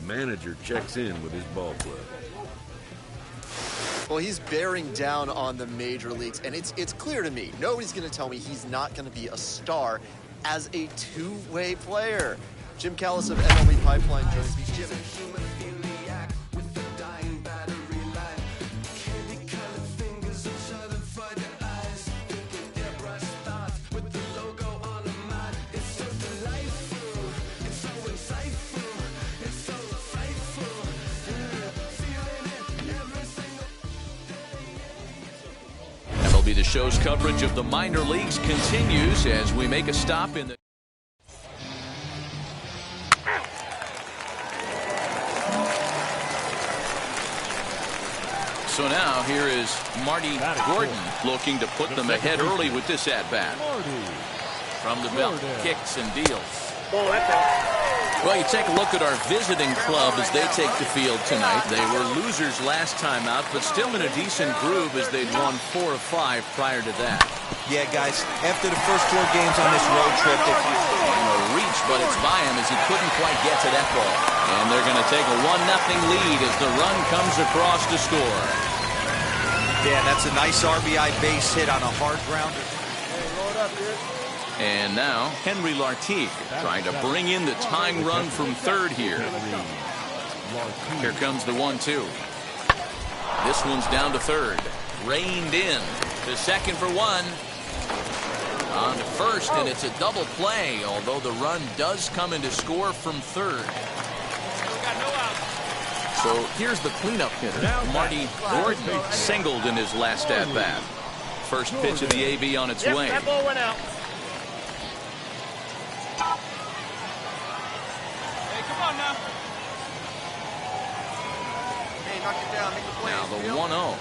manager checks in with his ball club. Well, he's bearing down on the major leagues, and it's clear to me, nobody's going to tell me he's not going to be a star as a two-way player. Jim Callis of MLB Pipeline joins me. Jim. The show's coverage of the minor leagues continues as we make a stop in the So now here is Marty Gordon looking to put them ahead early with this at-bat. From the belt, kicks and deals. Well, you take a look at our visiting club as they take the field tonight. They were losers last time out, but still in a decent groove as they'd won 4 of 5 prior to that. Yeah, guys, after the first 4 games on this road trip, they a reach, but it's by him as he couldn't quite get to that ball. And they're going to take a 1-0 lead as the run comes across to score. Yeah, that's a nice RBI base hit on a hard grounder. Hey, roll it up, dude. And now Henry Lartigue trying to bring in the tying run from third here. Here comes the 1-2. This one's down to third. Reined in to second for 1. On to first, and it's a double play, although the run does come in to score from third. So here's the cleanup hitter. Marty Gordon singled in his last at-bat. First pitch of the AB on its way. That ball went out. Now the 1-0.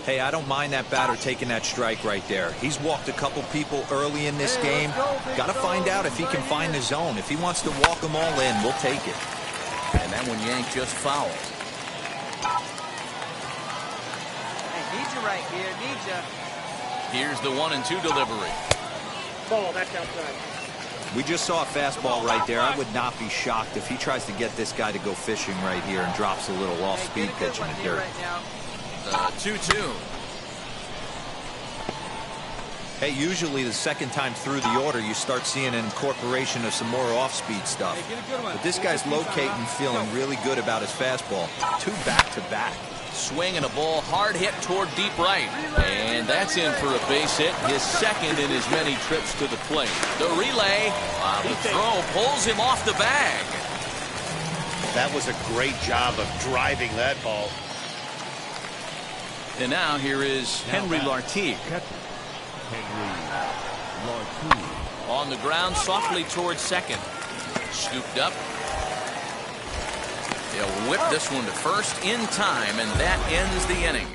Hey, I don't mind that batter taking that strike right there. He's walked a couple people early in this game. Got to find out if he can find the zone. If he wants to walk them all in, we'll take it. And that one yanked just foul. Hey, need you right here. Need you. Here's the 1-2 delivery. Ball, that's outside. We just saw a fastball right there. I would not be shocked if he tries to get this guy to go fishing right here and drops a little off-speed pitch in the dirt. Right 2-2. Hey, usually the second time through the order, you start seeing an incorporation of some more off-speed stuff. But this guy's locating, feeling really good about his fastball. 2 back-to-back. Swing and a ball hard hit toward deep right. And that's in for a base hit, his second in as many trips to the plate. The relay, the throw pulls him off the bag. That was a great job of driving that ball. And now here is Henry Lartigue. On the ground, softly towards second. Scooped up. They'll whip this one to first in time, and that ends the inning.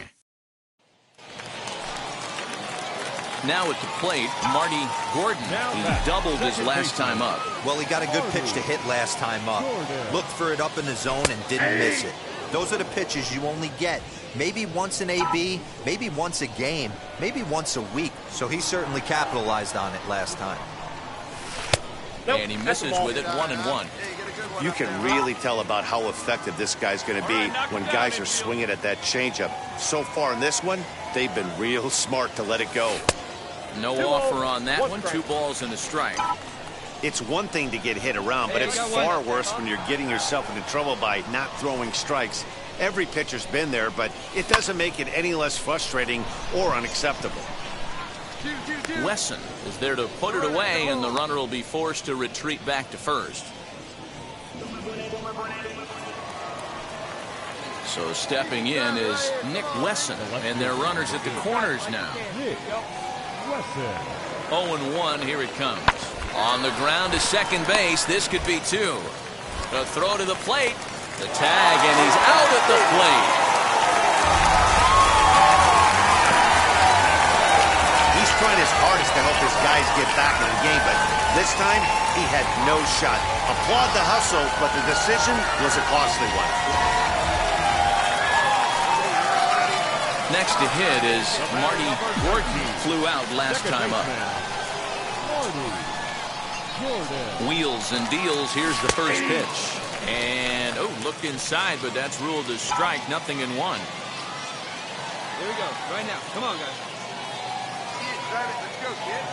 Now at the plate, Marty Gordon. He doubled his last time up. Well, he got a good pitch to hit last time up. Looked for it up in the zone and didn't miss it. Those are the pitches you only get maybe once an AB, maybe once a game, maybe once a week. So he certainly capitalized on it last time. And he misses with it 1-1. You can really tell about how effective this guy's going to be when guys are swinging at that changeup. So far in this one, they've been real smart to let it go. No offer on that one. 2 balls and a strike. It's one thing to get hit around, but it's far worse when you're getting yourself into trouble by not throwing strikes. Every pitcher's been there, but it doesn't make it any less frustrating or unacceptable. Wesson is there to put it away, and the runner will be forced to retreat back to first. So stepping in is Nick Wesson, and their runners at the corners now. 0-1, here it comes. On the ground to second base, this could be 2. A throw to the plate, the tag, and he's out at the plate. He's trying his hardest to help his guys get back in the game, but this time he had no shot. Applaud the hustle, but the decision was a costly one. Next to hit is Marty Gordon. Flew out last time up. Wheels and deals. Here's the first pitch. And, oh, looked inside, but that's ruled as strike. 0-1. Here we go. Right now. Come on, guys. Let's go, kid.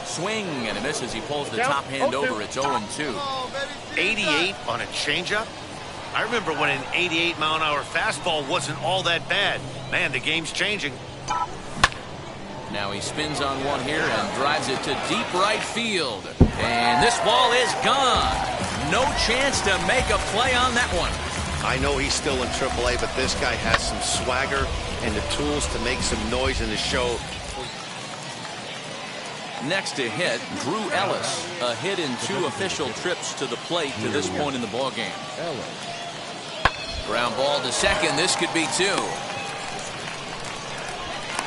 Swing, and a miss as he pulls the top hand over. It's 0-2. 88 on a changeup? I remember when an 88-mile-an-hour fastball wasn't all that bad. Man, the game's changing. Now he spins on one here and drives it to deep right field. And this ball is gone. No chance to make a play on that one. I know he's still in AAA, but this guy has some swagger and the tools to make some noise in the show. Next to hit, Drew Ellis. A hit in 2 official trips to the plate to this point in the ballgame. Ground ball to second. This could be 2.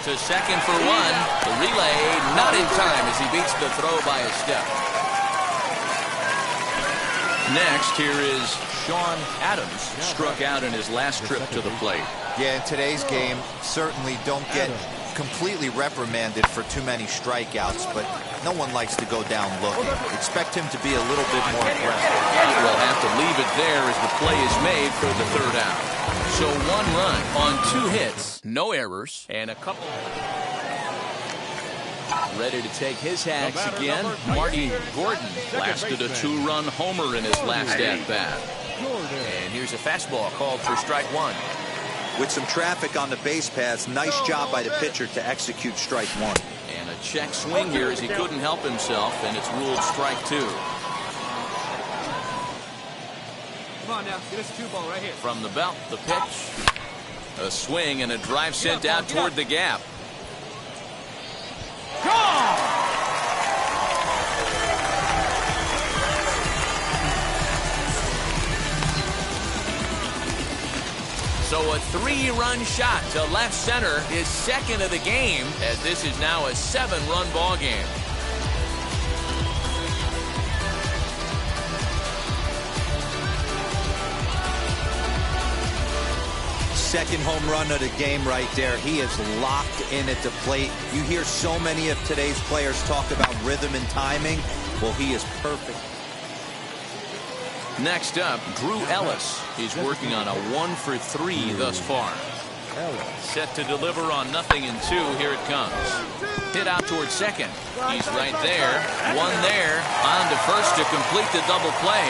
To second for 1. The relay not in time as he beats the throw by a step. Next, here is Sean Adams. Struck out in his last trip to the plate. Yeah, in today's game, certainly don't get completely reprimanded for too many strikeouts, but no one likes to go down looking. Expect him to be a little bit more aggressive. We'll have to leave it there as the play is made for the 3rd out. So 1 run on 2 hits, no errors, and a couple. Ready to take his hacks again. Marty Gordon blasted a 2-run homer in his last at-bat. And here's a fastball called for strike 1. With some traffic on the base paths, nice job by the pitcher to execute strike 1. And a check swing here as he couldn't help himself, and it's ruled strike 2. Come on now. Get us a 2-ball right here. From the belt, the pitch. A swing and a drive sent out toward the gap. So a 3-run shot to left center is second of the game, as this is now a 7-run ball game. Second home run of the game right there. He is locked in at the plate. You hear so many of today's players talk about rhythm and timing. Well, he is perfect. Next up, Drew Ellis. He's working on a 1-for-3 thus far. Set to deliver on 0-2. Here it comes. Hit out towards second. He's right there. One there. On to first to complete the double play.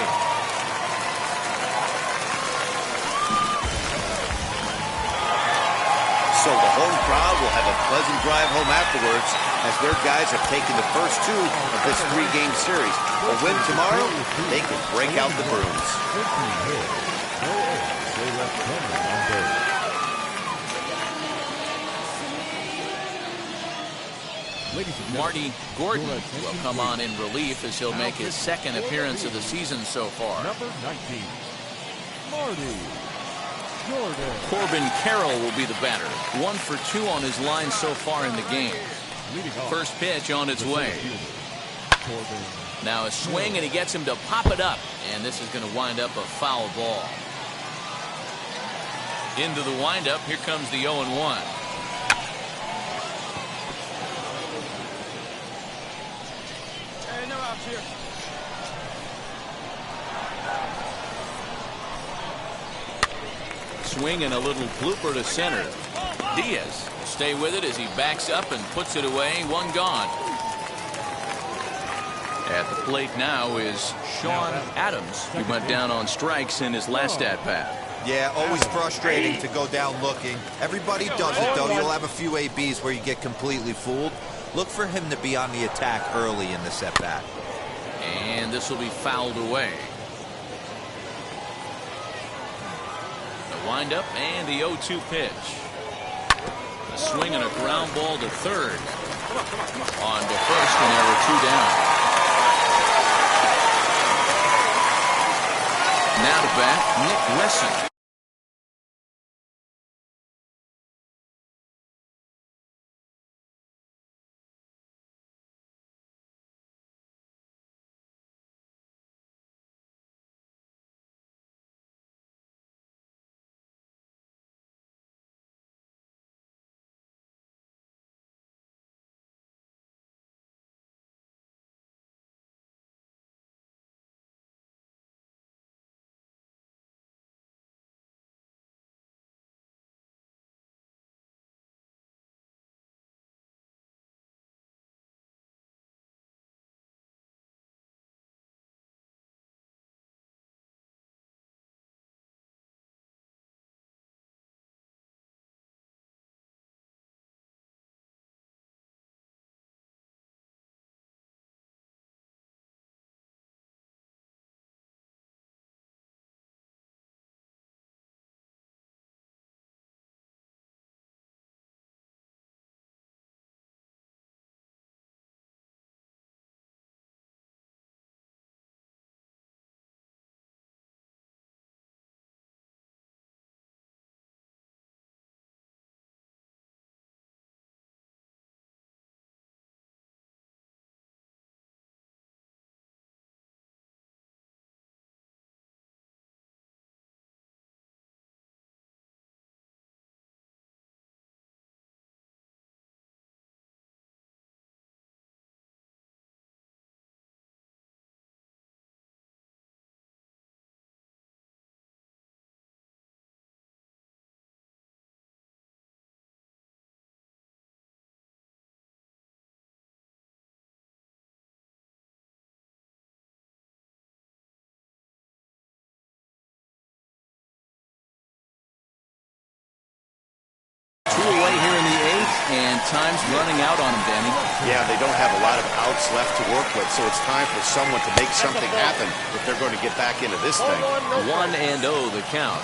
So the home crowd will have a pleasant drive home afterwards as their guys have taken the first 2 of this 3-game series. A win tomorrow, they can break out the brooms. Marty Gordon will come on in relief as he'll make his 2nd appearance of the season so far. Number 19, Marty. Corbin Carroll will be the batter. 1-for-2 on his line so far in the game. First pitch on its way. Now a swing, and he gets him to pop it up. And this is going to wind up a foul ball. Into the windup, here comes the 0-1. Hey, no outs here. Swing and a little blooper to center. Diaz will stay with it as he backs up and puts it away. 1 gone. At the plate now is Sean Adams, who went down on strikes in his last at-bat. Yeah, always frustrating to go down looking. Everybody does it, though. You'll have a few ABs where you get completely fooled. Look for him to be on the attack early in this at-bat. And this will be fouled away. Windup and the 0-2 pitch. A swing and a ground ball to third. On to first, and there were 2 down. Now to bat, Nick Wesson. And time's running out on him, Danny. Yeah, they don't have a lot of outs left to work with, so it's time for someone to make something happen if they're going to get back into this thing. 1-0 the count.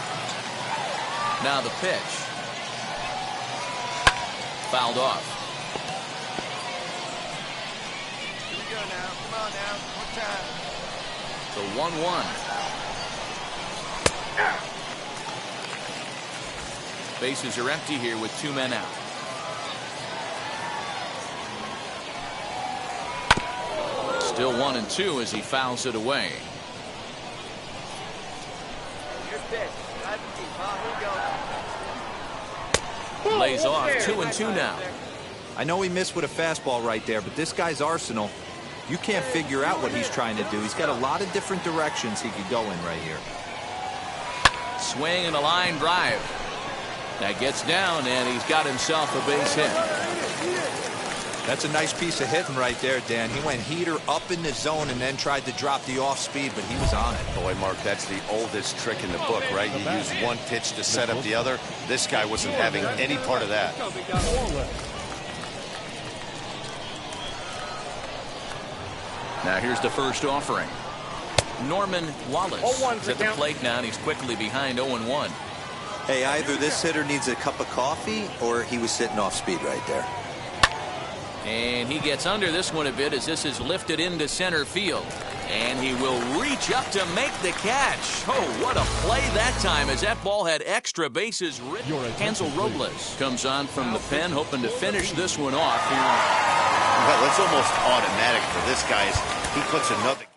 Now the pitch. Fouled off. Here we go now. Come on now. One time. The 1-1. Bases are empty here with 2 men out. Still 1-2 as he fouls it away. Your pitch. Here we go. Lays off 2-2 now. I know he missed with a fastball right there, but this guy's arsenal, you can't figure out what he's trying to do. He's got a lot of different directions he could go in right here. Swing and a line drive. That gets down, and he's got himself a base hit. That's a nice piece of hitting right there, Dan. He went heater up in the zone and then tried to drop the off speed, but he was on it. Boy, Mark, that's the oldest trick in the book, right? You use one pitch to set up the other. This guy wasn't having any part of that. Now here's the first offering. Norman Wallace is at the plate now, and he's quickly behind 0-1. Hey, either this hitter needs a cup of coffee or he was sitting off speed right there. And he gets under this one a bit as this is lifted into center field. And he will reach up to make the catch. Oh, what a play that time as that ball had extra bases ridden. Hansel Robles comes on from the pen, hoping to finish this one off here. Well, it's almost automatic for this guy as he puts another game.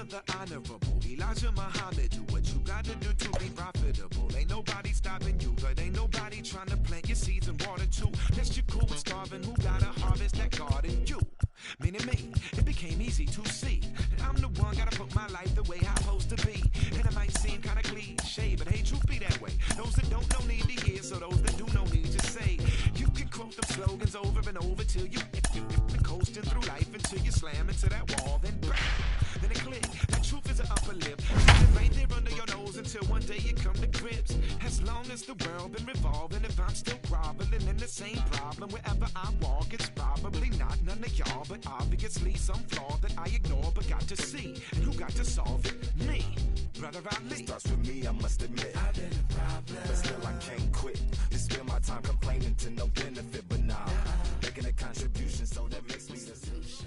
of the honorable Elijah Muhammad. Do what you gotta do to be profitable. Ain't nobody stopping you, but ain't nobody trying to plant your seeds and water too. That's you cool with starving. Who gotta harvest that garden? You. Meaning me, it became easy to see that I'm the one gotta put my life the way I'm supposed to be. And it might seem kinda cliche, but hey, truth be that way. Those that don't know need to hear, so those that do know need to say. You can quote them slogans over and over till you coasting through life until you slam into that wall, then bam, then it click. The truth is an upper lip, sitting right there under your nose until one day you come to grips. As long as the world been revolving, if I'm still groveling in the same problem wherever I walk, it's probably not none of y'all, but obviously some flaw that I ignore but got to see. And who got to solve it? Me, brother Ali. It starts with me, I must admit. I've been a problem, but still I can't quit. To spend my time complaining to no benefit, but nah, making a contribution, so that makes me the solution.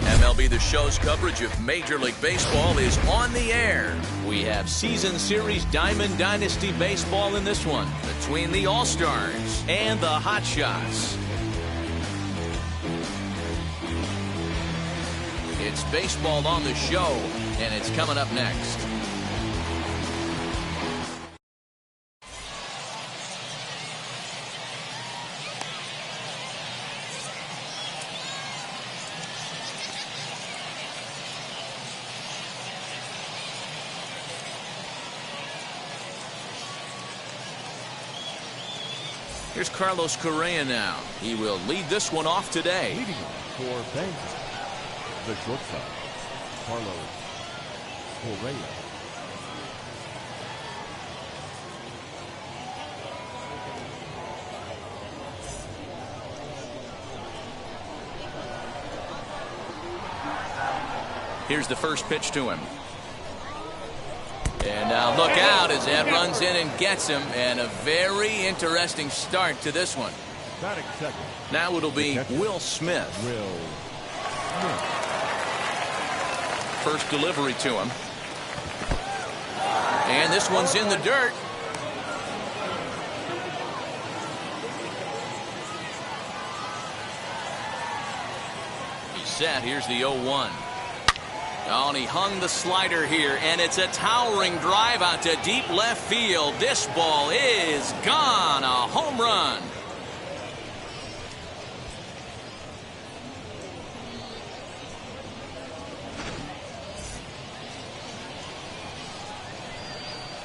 MLB The Show's coverage of Major League Baseball is on the air. We have Season Series Diamond Dynasty Baseball in this one, between the All-Stars and the Hot Shots. It's baseball on the show, and it's coming up next. Here's Carlos Correa now. He will lead this one off today. Leading off for Bengals, the shortstop, Carlos Correa. Here's the first pitch to him. And now look out as that runs in and gets him. And a very interesting start to this one. Now it'll be Will Smith. First delivery to him. And this one's in the dirt. He's set. Here's the 0-1. Oh, and he hung the slider here, and it's a towering drive out to deep left field. This ball is gone. A home run.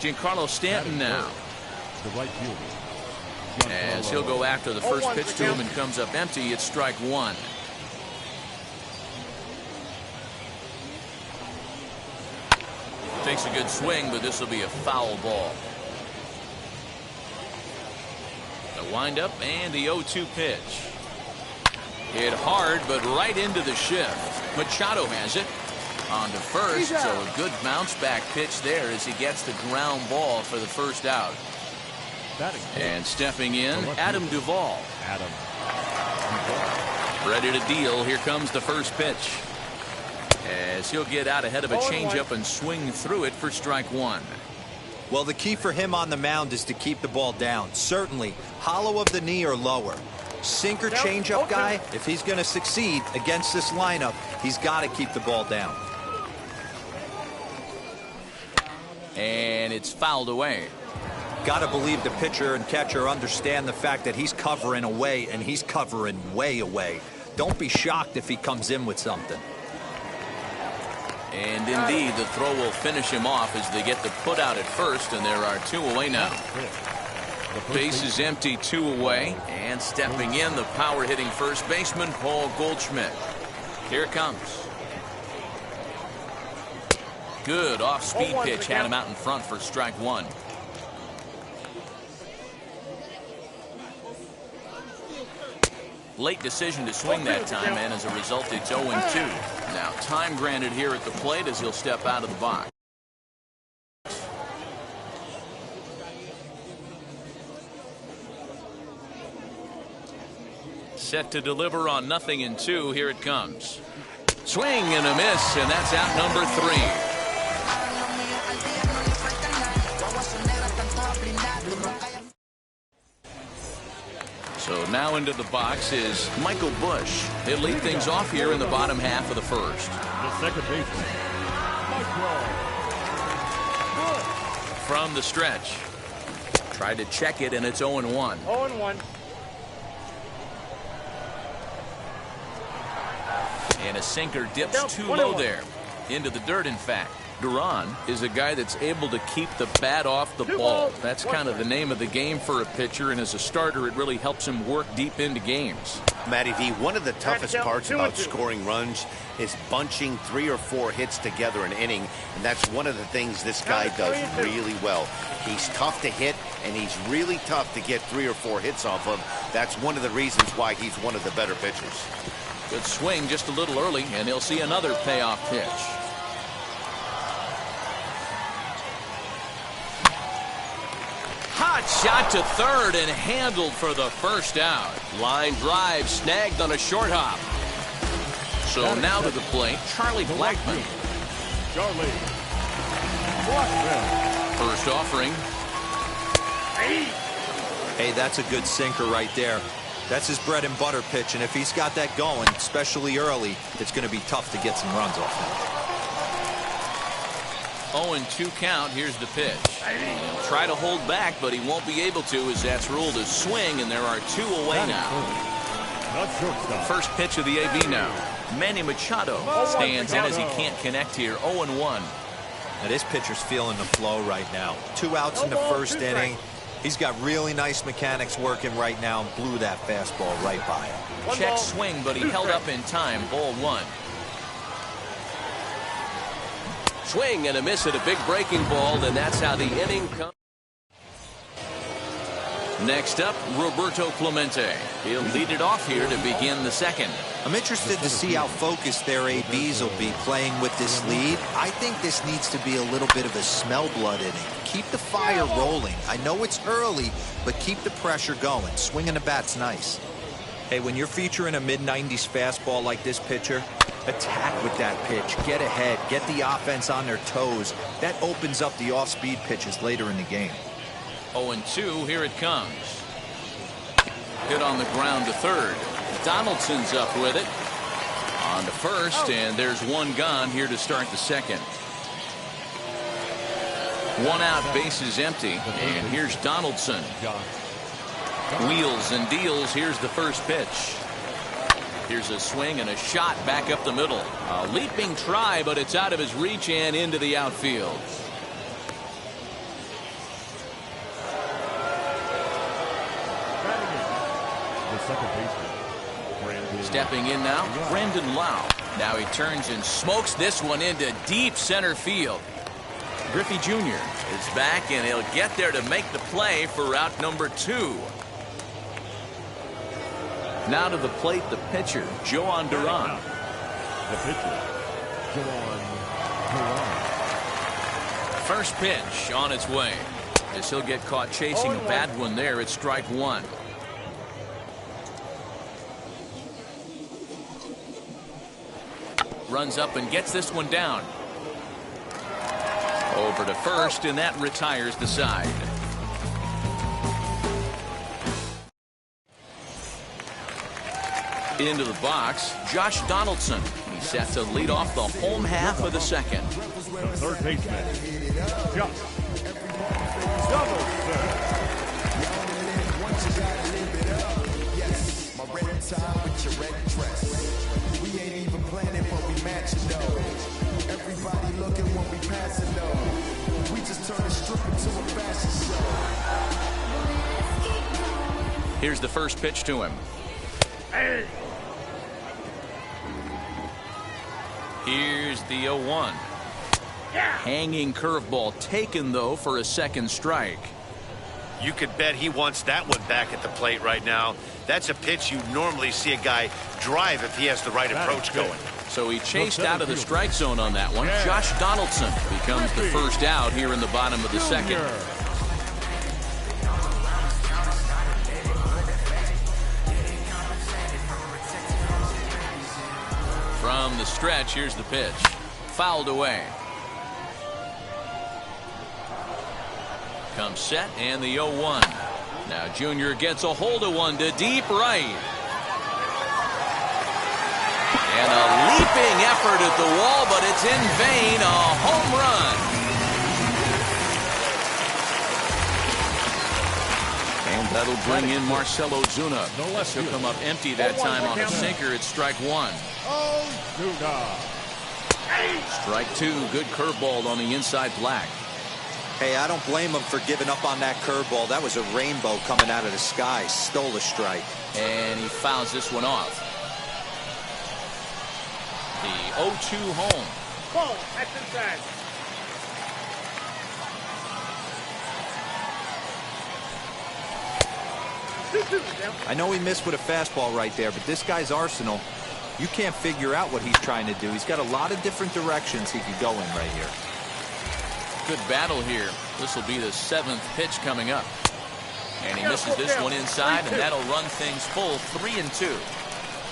Giancarlo Stanton now. The right fielder. As he'll go after the first pitch to him and comes up empty, it's strike one. Takes a good swing, but this will be a foul ball. The windup and the 0-2 pitch. Hit hard, but right into the shift. Machado has it. On to first, so a good bounce back pitch there as he gets the ground ball for the first out. And stepping in, Adam Duvall. Ready to deal. Here comes the first pitch. As he'll get out ahead of a changeup and swing through it for strike one. Well, the key for him on the mound is to keep the ball down. Certainly, hollow of the knee or lower. Sinker changeup guy, if he's going to succeed against this lineup, he's got to keep the ball down. And it's fouled away. Got to believe the pitcher and catcher understand the fact that he's covering away, and he's covering way away. Don't be shocked if he comes in with something. And indeed, the throw will finish him off as they get the put out at first, and there are two away now. Base is empty, two away, and stepping in, the power hitting first baseman, Paul Goldschmidt. Here it comes. Good off-speed pitch had him out in front for strike one. Late decision to swing that time, and as a result, it's 0-2. Now, time granted here at the plate as he'll step out of the box. Set to deliver on 0-2. Here it comes. Swing and a miss, and that's out number 3. So Now into the box is Michael Bush. He'll lead things off here in the bottom half of the first. The second baseman, From the stretch. Tried to check it, and it's 0-1. 0-1. And a sinker dips too low there. Into the dirt, in fact. Duran is a guy that's able to keep the bat off the ball. That's kind of the name of the game for a pitcher, and as a starter, it really helps him work deep into games. Matty V, one of the toughest parts about scoring runs is bunching 3 or 4 hits together an inning, and that's one of the things this guy does really well. He's tough to hit, and he's really tough to get 3 or 4 hits off of. That's one of the reasons why he's one of the better pitchers. Good swing just a little early, and he'll see another payoff pitch. Hot shot to third and handled for the first out. Line drive snagged on a short hop. So now to the plate, Charlie Blackmon. First offering. Hey, that's a good sinker right there. That's his bread and butter pitch, and if he's got that going, especially early, it's going to be tough to get some runs off him. 0-2 count. Here's the pitch. He'll try to hold back, but he won't be able to, as that's ruled a swing, and there are 2 away now. First pitch of the AB now. Manny Machado stands in as he can't connect here. 0-1. Now this pitcher's feeling the flow right now. 2 outs in the first inning. He's got really nice mechanics working right now and blew that fastball right by him. Check swing, but he held up in time. Ball 1. Swing and a miss at a big breaking ball, and that's how the inning comes. Next up, Roberto Clemente. He'll lead it off here to begin the second. I'm interested to see how focused their ABs will be playing with this lead. I think this needs to be a little bit of a smell blood inning. Keep the fire rolling. I know it's early, but keep the pressure going. Swinging the bat's nice. Hey, when you're featuring a mid-90s fastball like this pitcher, attack with that pitch. Get ahead. Get the offense on their toes. That opens up the off-speed pitches later in the game. 0-2, here it comes. Hit on the ground to third. Donaldson's up with it. On to first, and there's 1 gone here to start the second. 1 out, bases empty, and here's Donaldson. Wheels and deals. Here's the first pitch. Here's a swing and a shot back up the middle. A leaping try, but it's out of his reach and into the outfield. Stepping in now, Brandon Lau. Now he turns and smokes this one into deep center field. Griffey Jr. is back, and he'll get there to make the play for out number 2. Now to the plate, the pitcher, Joan Duran. The pitcher, Joan Duran. First pitch on its way. As he'll get caught chasing a bad one there, it's strike 1. Runs up and gets this one down. Over to first, and that retires the side. Into the box, Josh Donaldson. He's set to lead off the home half of the second. The third baseman, Josh We ain't even planning, but we matching though. Everybody looking when we passing though. We just turn the strip into a fashion show. Here's the first pitch to him. Here's the 0-1. Hanging curveball taken, though, for a second strike. You could bet he wants that one back at the plate right now. That's a pitch you normally see a guy drive if he has the right approach going. So he chased out of the strike zone on that one. Josh Donaldson becomes the first out here in the bottom of the second. From the stretch, here's the pitch. Fouled away. Comes set, and the 0-1. Now Junior gets a hold of one to deep right. And a leaping effort at the wall, but it's in vain. A home run. And that'll bring in Marcelo Zuna. He'll come up empty that time on a sinker. It's strike one. Strike two. Good curveball on the inside black. Hey, I don't blame him for giving up on that curveball. That was a rainbow coming out of the sky. Stole a strike. And he fouls this one off. The 0-2 home. Ball, that's inside. I know he missed with a fastball right there, but this guy's arsenal, you can't figure out what he's trying to do. He's got a lot of different directions he could go in right here. Good battle here. This will be the 7th pitch coming up. And he misses this one inside, and that'll run things full 3-2.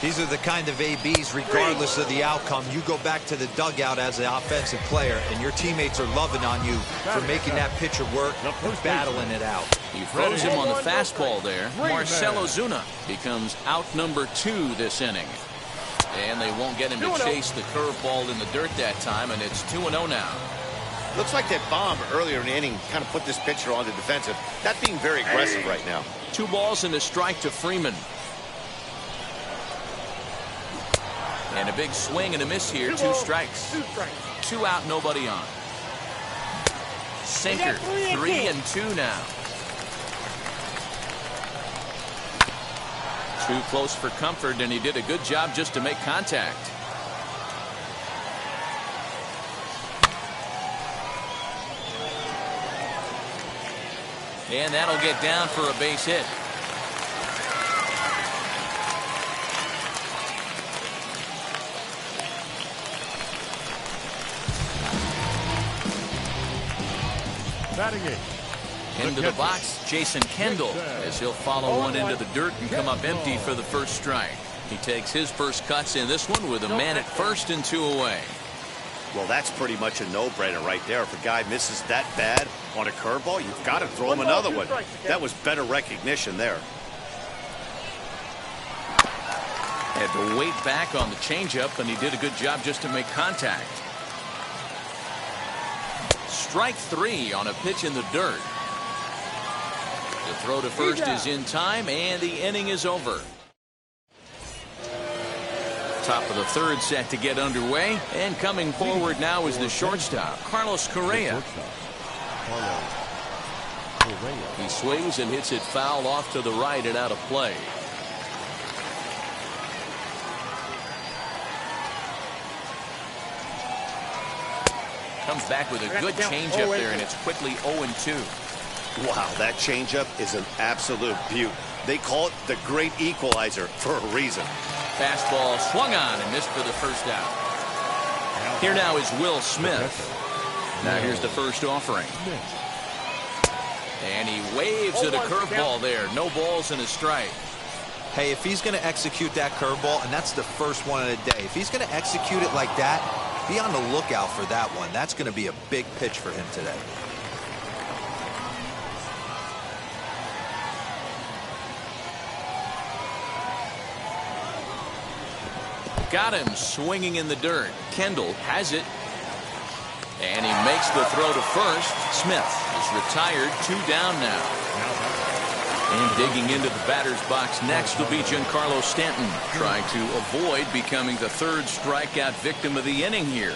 These are the kind of ABs, regardless of the outcome. You go back to the dugout as an offensive player, and your teammates are loving on you for making that pitcher work and battling it out. He throws him on the fastball there. Marcelo Zuna becomes out number 2 this inning. And they won't get him to chase the curveball in the dirt that time, and it's 2-0 now. Looks like that bomb earlier in the inning kind of put this pitcher on the defensive. That's being very aggressive right now. 2 balls and a strike to Freeman. And a big swing and a miss here. 2 strikes. 2 out, nobody on. Sinker. 3-2 now. Too close for comfort, and he did a good job just to make contact. And that'll get down for a base hit. Batting eighth. Into the box, Jason Kendall, as he'll follow one into the dirt and come up empty for the first strike. He takes his first cuts in this one with a man at first and 2 away. Well, that's pretty much a no-brainer right there. If a guy misses that bad on a curveball, you've got to throw him another one. That was better recognition there. Had to wait back on the changeup, and he did a good job just to make contact. Strike 3 on a pitch in the dirt. The throw to first is in time, and the inning is over. Top of the 3rd set to get underway, and coming forward now is the shortstop, Carlos Correa. He swings and hits it foul off to the right and out of play. Comes back with a good changeup there, and it's quickly 0-2. Wow, that changeup is an absolute beaut. They call it the great equalizer for a reason. Fastball swung on and missed for the first out. Here now is Will Smith. Now here's the first offering. And he waves at a curveball there. No balls and a strike. Hey, if he's going to execute that curveball, and that's the first one of the day, if he's going to execute it like that, be on the lookout for that one. That's going to be a big pitch for him today. Got him swinging in the dirt. Kendall has it. And he makes the throw to first. Smith is retired. 2 down now. And digging into the batter's box next will be Giancarlo Stanton, trying to avoid becoming the 3rd strikeout victim of the inning here.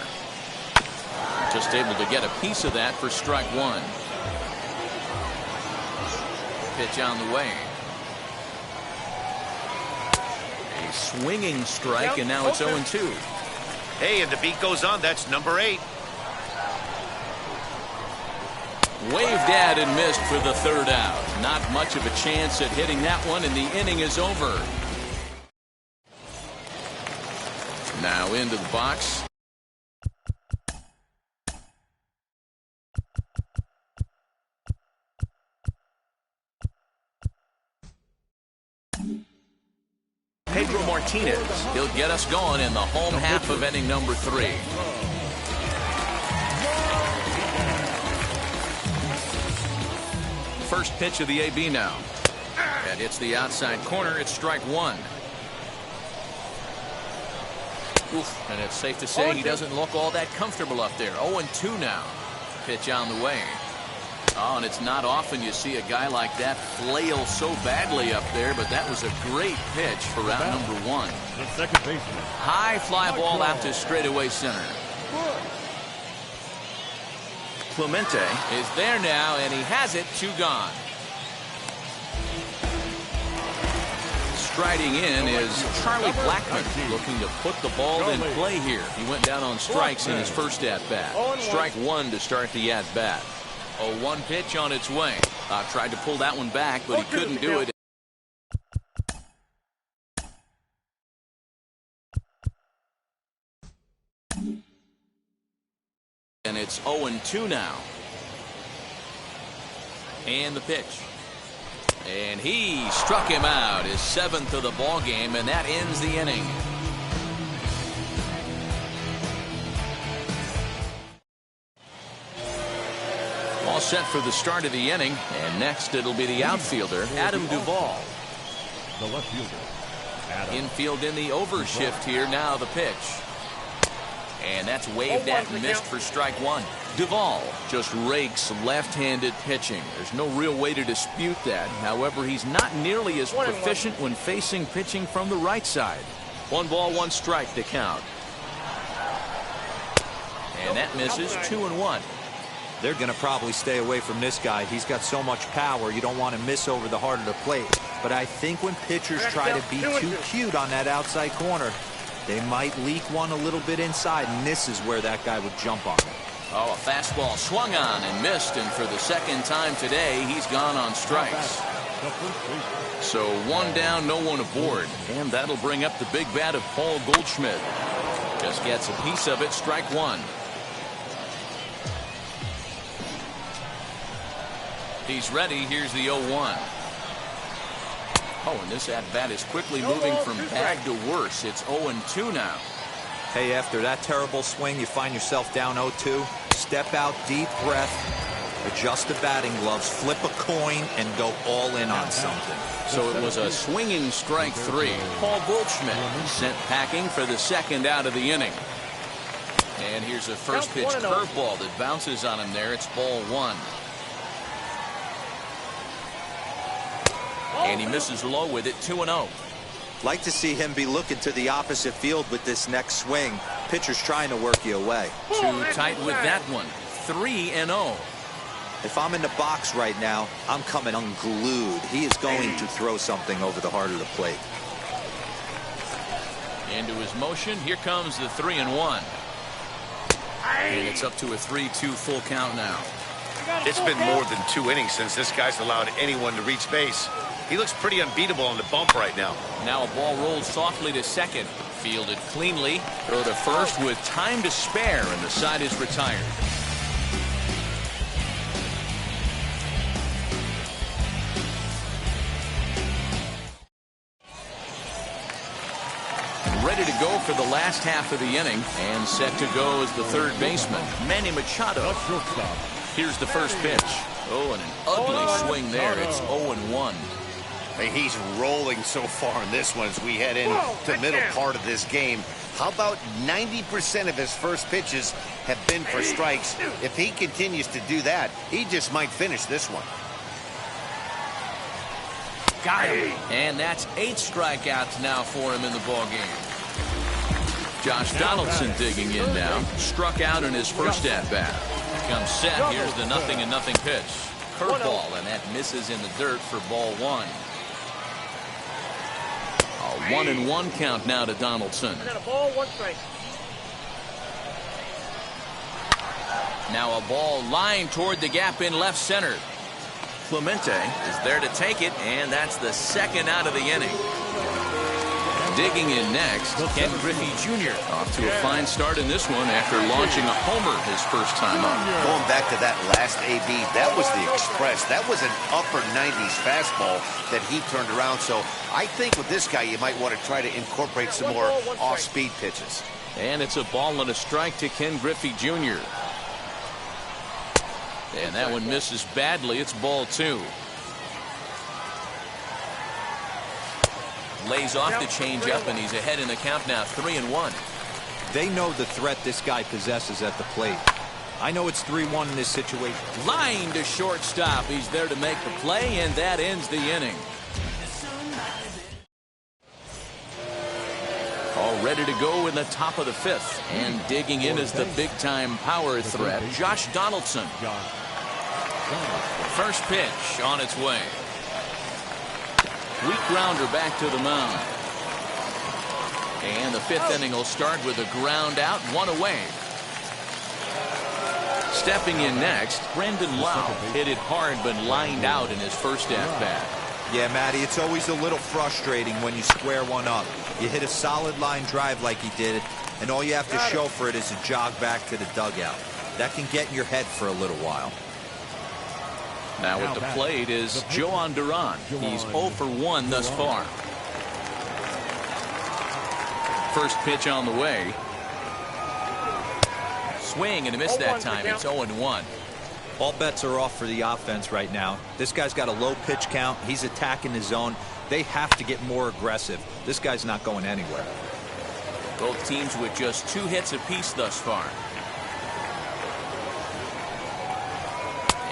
Just able to get a piece of that for strike 1. Pitch on the way. A swinging strike, and now it's 0-2. Hey, and the beat goes on. That's number 8. Waved at and missed for the 3rd out. Not much of a chance at hitting that one, and the inning is over. Now into the box. Pedro Martinez. He'll get us going in the home half of inning number 3. First pitch of the AB now. That hits the outside corner. It's strike one. Oof, and it's safe to say he doesn't look all that comfortable up there. 0-2 now. Pitch on the way. Oh, and it's not often you see a guy like that flail so badly up there, but that was a great pitch for out number one. The second baseman. High fly ball out to straightaway center. Clemente is there now, and he has it. 2 gone. Striding in is Charlie Blackmon, looking to put the ball in play here. He went down on strikes in his first at-bat. Strike one to start the at-bat. 0-1 pitch on its way. Tried to pull that one back, but he couldn't do it. And it's 0-2 now. And the pitch. And he struck him out, his 7th of the ball game, and that ends the inning. All set for the start of the inning, and next it'll be the outfielder, Adam Duvall. The left fielder, Adam. Infield in the overshift here. Now the pitch. And that's waved at and missed for strike one. Duvall just rakes left-handed pitching. There's no real way to dispute that. However, he's not nearly as proficient when facing pitching from the right side. 1 ball, 1 strike to count. And that misses. 2-1. They're going to probably stay away from this guy. He's got so much power, you don't want to miss over the heart of the plate. But I think when pitchers try to be too cute on that outside corner, they might leak one a little bit inside, and this is where that guy would jump on. Oh, a fastball swung on and missed, and for the second time today, he's gone on strikes. So 1 down, no one aboard, and that'll bring up the big bat of Paul Goldschmidt. Just gets a piece of it. Strike one. He's ready. Here's the 0-1. Oh, and this at-bat is quickly moving from bad to worse. It's 0-2 now. Hey, after that terrible swing, you find yourself down 0-2. Step out, deep breath, adjust the batting gloves, flip a coin, and go all in on something. So it was a swinging strike 3. Paul Goldschmidt sent packing for the second out of the inning. And here's a first pitch curveball that bounces on him there. It's ball 1. And he misses low with it. 2-0. Like to see him be looking to the opposite field with this next swing. Pitcher's trying to work you away. Too tight with that one. 3-0. If I'm in the box right now, I'm coming unglued. He is going to throw something over the heart of the plate. Into his motion. Here comes the 3-1. And it's up to a 3-2 full count now. It's been more than 2 innings since this guy's allowed anyone to reach base. He looks pretty unbeatable on the bump right now. Now a ball rolled softly to second. Fielded cleanly. Throw to first with time to spare, and the side is retired. Ready to go for the last half of the inning, and set to go as the third baseman, Manny Machado. Here's the first pitch. Oh, and an ugly swing there. It's 0-1. Hey, he's rolling so far in this one as we head into the middle part of this game. How about 90% of his first pitches have been for strikes? If he continues to do that, he just might finish this one. Got him. And that's 8 strikeouts now for him in the ball game. Josh Donaldson digging in now. Struck out in his first at-bat. Comes set. Here's the 0-0 pitch. Curveball, and that misses in the dirt for ball 1. A 1-1 count now to Donaldson. And then a ball, 1 strike. Now a ball lined toward the gap in left center. Clemente is there to take it, and that's the second out of the inning. Digging in next, Ken Griffey Jr. off to a fine start in this one after launching a homer his first time up. Going back to that last AB, that was the Express. That was an upper 90s fastball that he turned around. So I think with this guy, you might want to try to incorporate some more off-speed pitches. And it's a ball and a strike to Ken Griffey Jr. And that one misses badly. It's ball 2. Lays off the changeup, and he's ahead in the count now, 3-1. They know the threat this guy possesses at the plate. I know it's 3-1 in this situation. Line to shortstop. He's there to make the play, and that ends the inning. All ready to go in the top of the 5th. And digging in is the big-time power threat, Josh Donaldson. First pitch on its way. Weak grounder back to the mound. And the 5th inning will start with a ground out, 1 away. Stepping in next, Brendan Lau hit it hard but lined out in his first at-bat. Yeah, Matty, it's always a little frustrating when you square one up. You hit a solid line drive like he did, and all you have to show for it is a jog back to the dugout. That can get in your head for a little while. Now at the plate is Joan Duran. He's 0 for 1 thus far. First pitch on the way. Swing and a miss that time. It's 0-1. All bets are off for the offense right now. This guy's got a low pitch count. He's attacking the zone. They have to get more aggressive. This guy's not going anywhere. Both teams with just 2 hits apiece thus far.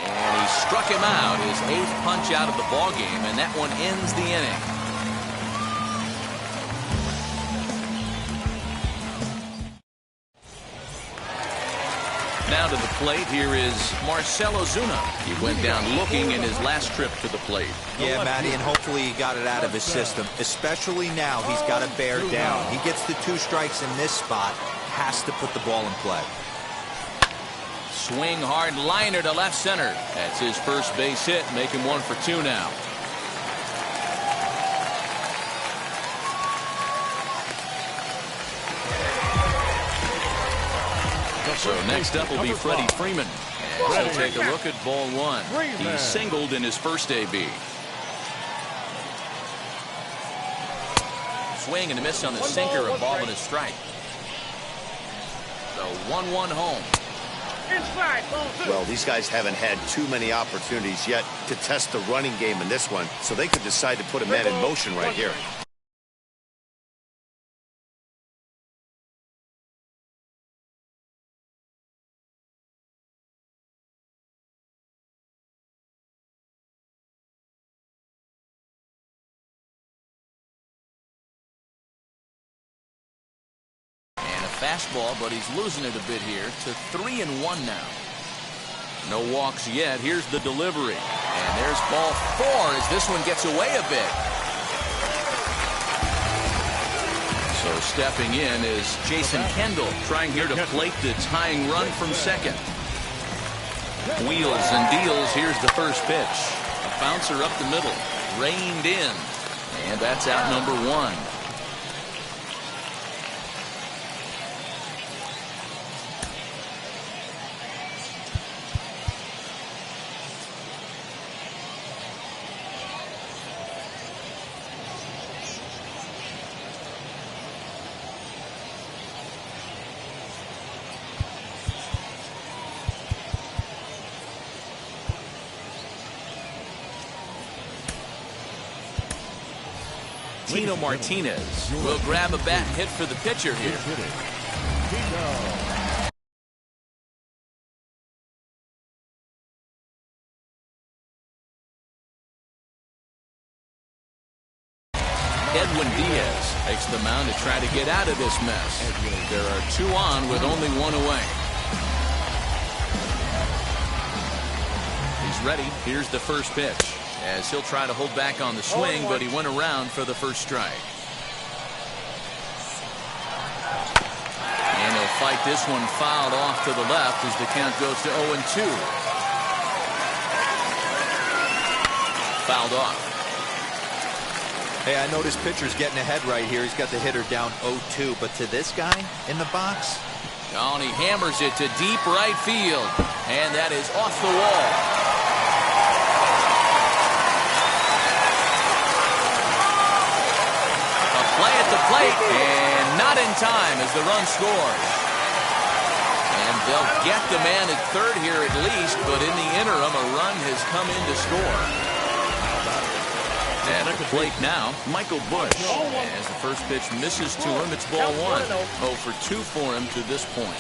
And he struck him out, his 8th punch out of the ballgame, and that one ends the inning. Now to the plate, here is Marcell Ozuna. He went down looking in his last trip to the plate. Yeah, Matty, and hopefully he got it out of his system. Especially now, he's got to bear down. He gets the 2 strikes in this spot, has to put the ball in play. Swing hard liner to left center. That's his first base hit, making 1 for 2 now. So next up will be Freddie Freeman. And he'll take a look at ball 1. He singled in his first AB. Swing and a miss on the sinker, a ball and a strike. So 1-1 home. Well, these guys haven't had too many opportunities yet to test the running game in this one, so they could decide to put a man in motion right here. Fastball, but he's losing it a bit here to 3-1 now. No walks yet. Here's the delivery. And there's ball 4 as this one gets away a bit. So stepping in is Jason Kendall, trying here to plate the tying run from second. Wheels and deals. Here's the first pitch. A bouncer up the middle. Reined in. And that's out number 1. Tino Martinez will grab a bat and hit for the pitcher here. Edwin Diaz takes the mound to try to get out of this mess. There are 2 on with only 1 away. He's ready. Here's the first pitch. As he'll try to hold back on the swing, but he went around for the first strike. And he'll fight this one fouled off to the left as the count goes to 0-2. Fouled off. Hey, I know this pitcher's getting ahead right here. He's got the hitter down 0-2, but to this guy in the box. Oh, and he hammers it to deep right field. And that is off the wall. Play at the plate, and not in time as the run scores. And they'll get the man at third here at least, but in the interim, a run has come in to score. At the plate now, Michael Bush. As the first pitch misses to him, it's ball one. 0 for 2 for him to this point.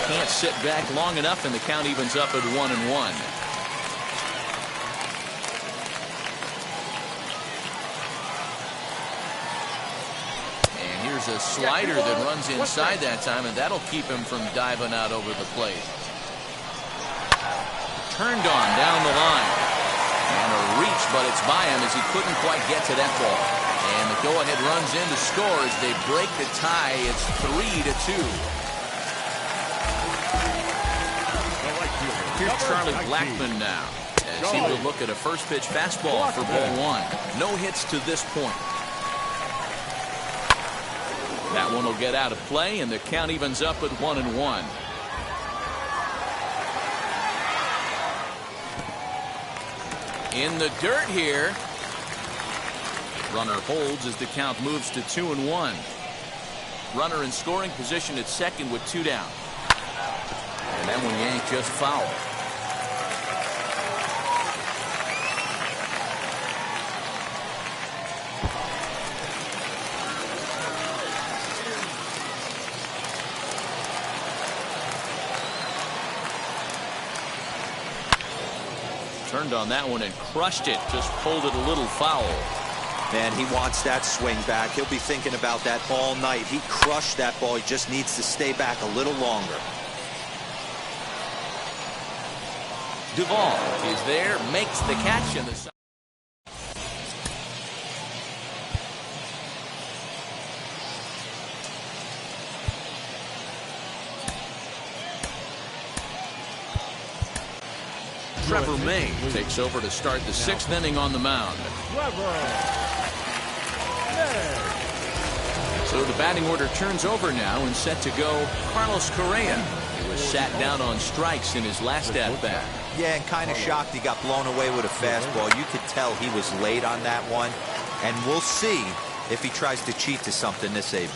Can't sit back long enough, and the count evens up at 1-1. And here's a slider that runs inside that time, and that'll keep him from diving out over the plate. Turned on down the line. And a reach, but it's by him as he couldn't quite get to that ball. And the go-ahead runs in to score as they break the tie. It's 3-2. Here's Charlie Blackmon now as he will look at a first pitch fastball for ball one. No hits to this point. That one will get out of play, and the count evens up at 1-1. In the dirt here. Runner holds as the count moves to 2-1. Runner in scoring position at second with 2 down. And that one yanked just foul. Turned on that one and crushed it. Just pulled it a little foul. Man, he wants that swing back. He'll be thinking about that all night. He crushed that ball. He just needs to stay back a little longer. Duvall is there, makes the catch, and the Trevor May takes over to start the 6th inning on the mound. So the batting order turns over now, and set to go Carlos Correa. He was sat down on strikes in his last at-bat. Yeah, and kind of shocked he got blown away with a fastball. You could tell he was late on that one. And we'll see if he tries to cheat to something this AB.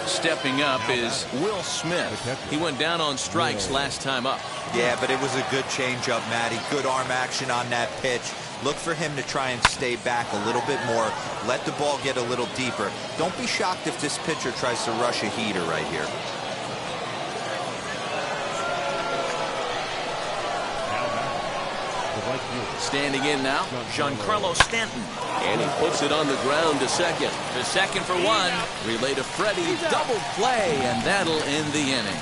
Stepping up is Will Smith. He went down on strikes last time up. Yeah, but it was a good changeup, Matty. Good arm action on that pitch. Look for him to try and stay back a little bit more. Let the ball get a little deeper. Don't be shocked if this pitcher tries to rush a heater right here. Standing in now, Giancarlo Stanton. And he puts it on the ground to second. To second for one. Relay to Freddie. Double play, and that'll end the inning.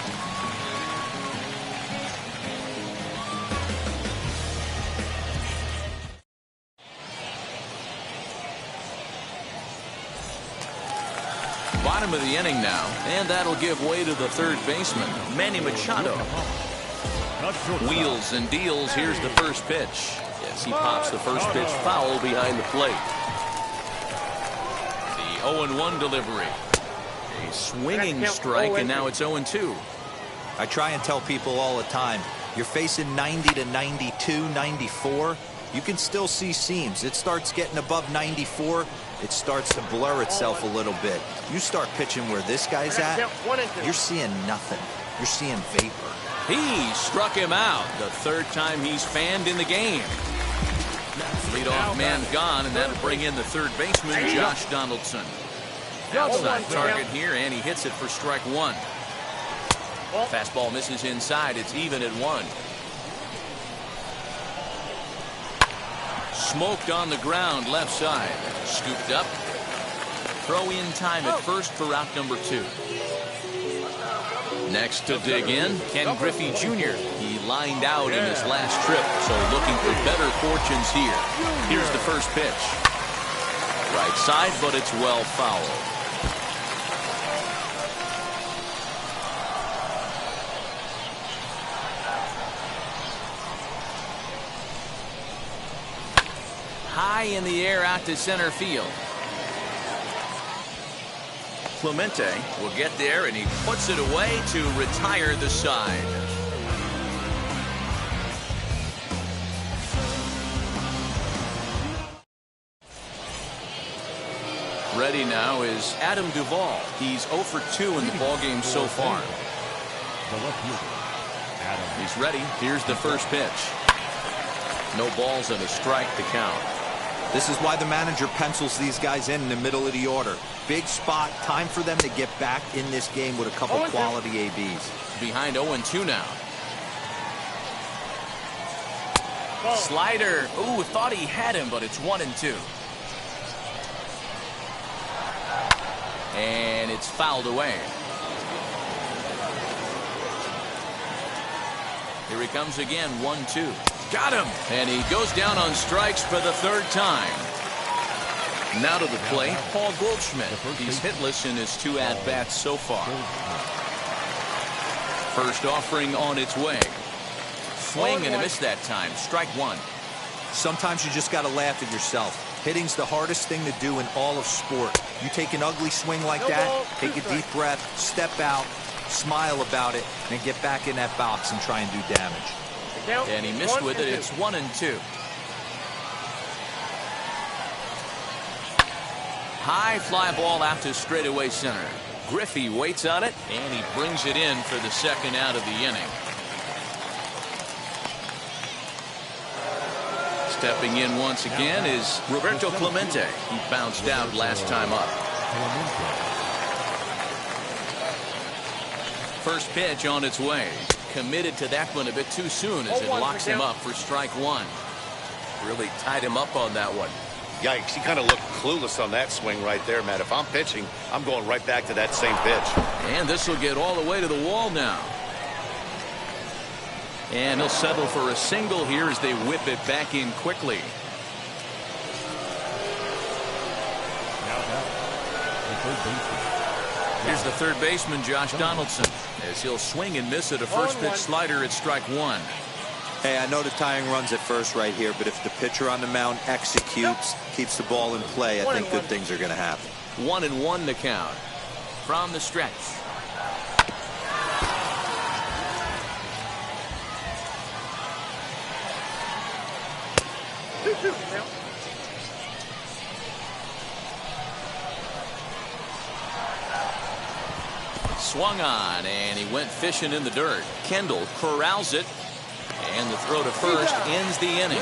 Bottom of the inning now, and that'll give way to the third baseman, Manny Machado. Wheels and deals. Here's the first pitch. Yes, he pops the first pitch foul behind the plate. The 0-1 delivery. A swinging strike, and now it's 0-2. I try and tell people all the time, you're facing 90 to 92, 94. You can still see seams. It starts getting above 94. It starts to blur itself a little bit. You start pitching where this guy's at, you're seeing nothing. You're seeing vapor. He struck him out. The third time he's fanned in the game. Leadoff man gone, and that'll bring in the third baseman, Josh Donaldson. Outside target here, and he hits it for strike one. Fastball misses inside. It's even at 1. Smoked on the ground, left side. Scooped up. Throw in time at first for out number 2. Next to dig in, Ken Griffey Jr. He lined out in his last trip, so looking for better fortunes here. Here's the first pitch. Right side, but it's well fouled. High in the air out to center field. Clemente will get there, and he puts it away to retire the side. Ready now is Adam Duvall. He's 0 for 2 in the ballgame so far. He's ready. Here's the first pitch. No balls and a strike to count. This is why the manager pencils these guys in the middle of the order. Big spot, time for them to get back in this game with a couple quality ABs. Behind 0-2 now. Slider. Ooh, thought he had him, but it's 1-2. And it's fouled away. Here he comes again, 1-2. Got him! And he goes down on strikes for the third time. Now to the plate, Paul Goldschmidt. He's hitless in his 2 at-bats so far. First offering on its way. Swing and a miss that time. Strike 1. Sometimes you just got to laugh at yourself. Hitting's the hardest thing to do in all of sport. You take an ugly swing like that, take a deep breath, step out, smile about it, and get back in that box and try and do damage. And he missed with it. It's 1-2. High fly ball out to straightaway center. Griffey waits on it, and he brings it in for the second out of the inning. Stepping in once again is Roberto Clemente. He bounced out last time up. First pitch on its way. Committed to that one a bit too soon as it locks him up for strike 1. Really tied him up on that one. Yikes, he kind of looked clueless on that swing right there, Matt. If I'm pitching, I'm going right back to that same pitch. And this will get all the way to the wall now. And he'll settle for a single here as they whip it back in quickly. Here's the third baseman, Josh Donaldson, as he'll swing and miss at a first pitch slider at strike 1. Hey, I know the tying runs at first right here, but if the pitcher on the mound executes, keeps the ball in play, I think good things are going to happen. 1-1 to count from the stretch. Swung on, and he went fishing in the dirt. Kendall corrals it, and the throw to first ends the inning.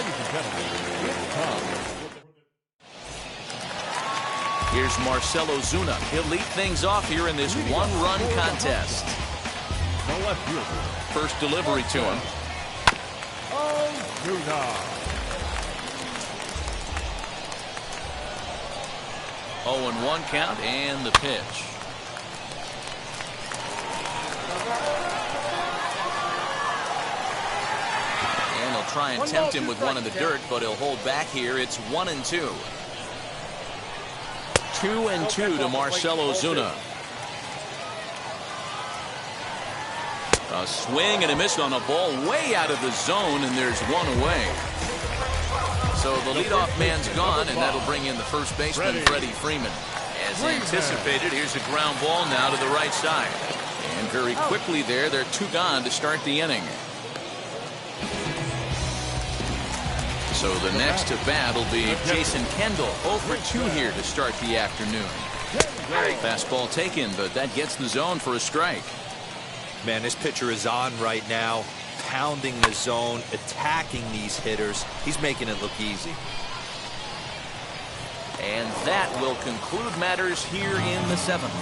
Here's Marcelo Zuna. He'll lead things off here in this one-run contest. First delivery to him. 0-1 count, and the pitch. And he'll try and tempt him with one in the dirt, but he'll hold back here. It's 1-2. 2-2 to Marcelo Zuna. A swing and a miss on a ball way out of the zone, and there's one away. So the leadoff man's gone, and that'll bring in the first baseman, Freddie Freeman. As anticipated, here's a ground ball now to the right side. And very quickly there, they're 2 gone to start the inning. So the next to bat will be Jason Kendall. 0 for 2 here to start the afternoon. Fastball taken, but that gets the zone for a strike. Man, this pitcher is on right now, pounding the zone, attacking these hitters. He's making it look easy. And that will conclude matters here in the 7th.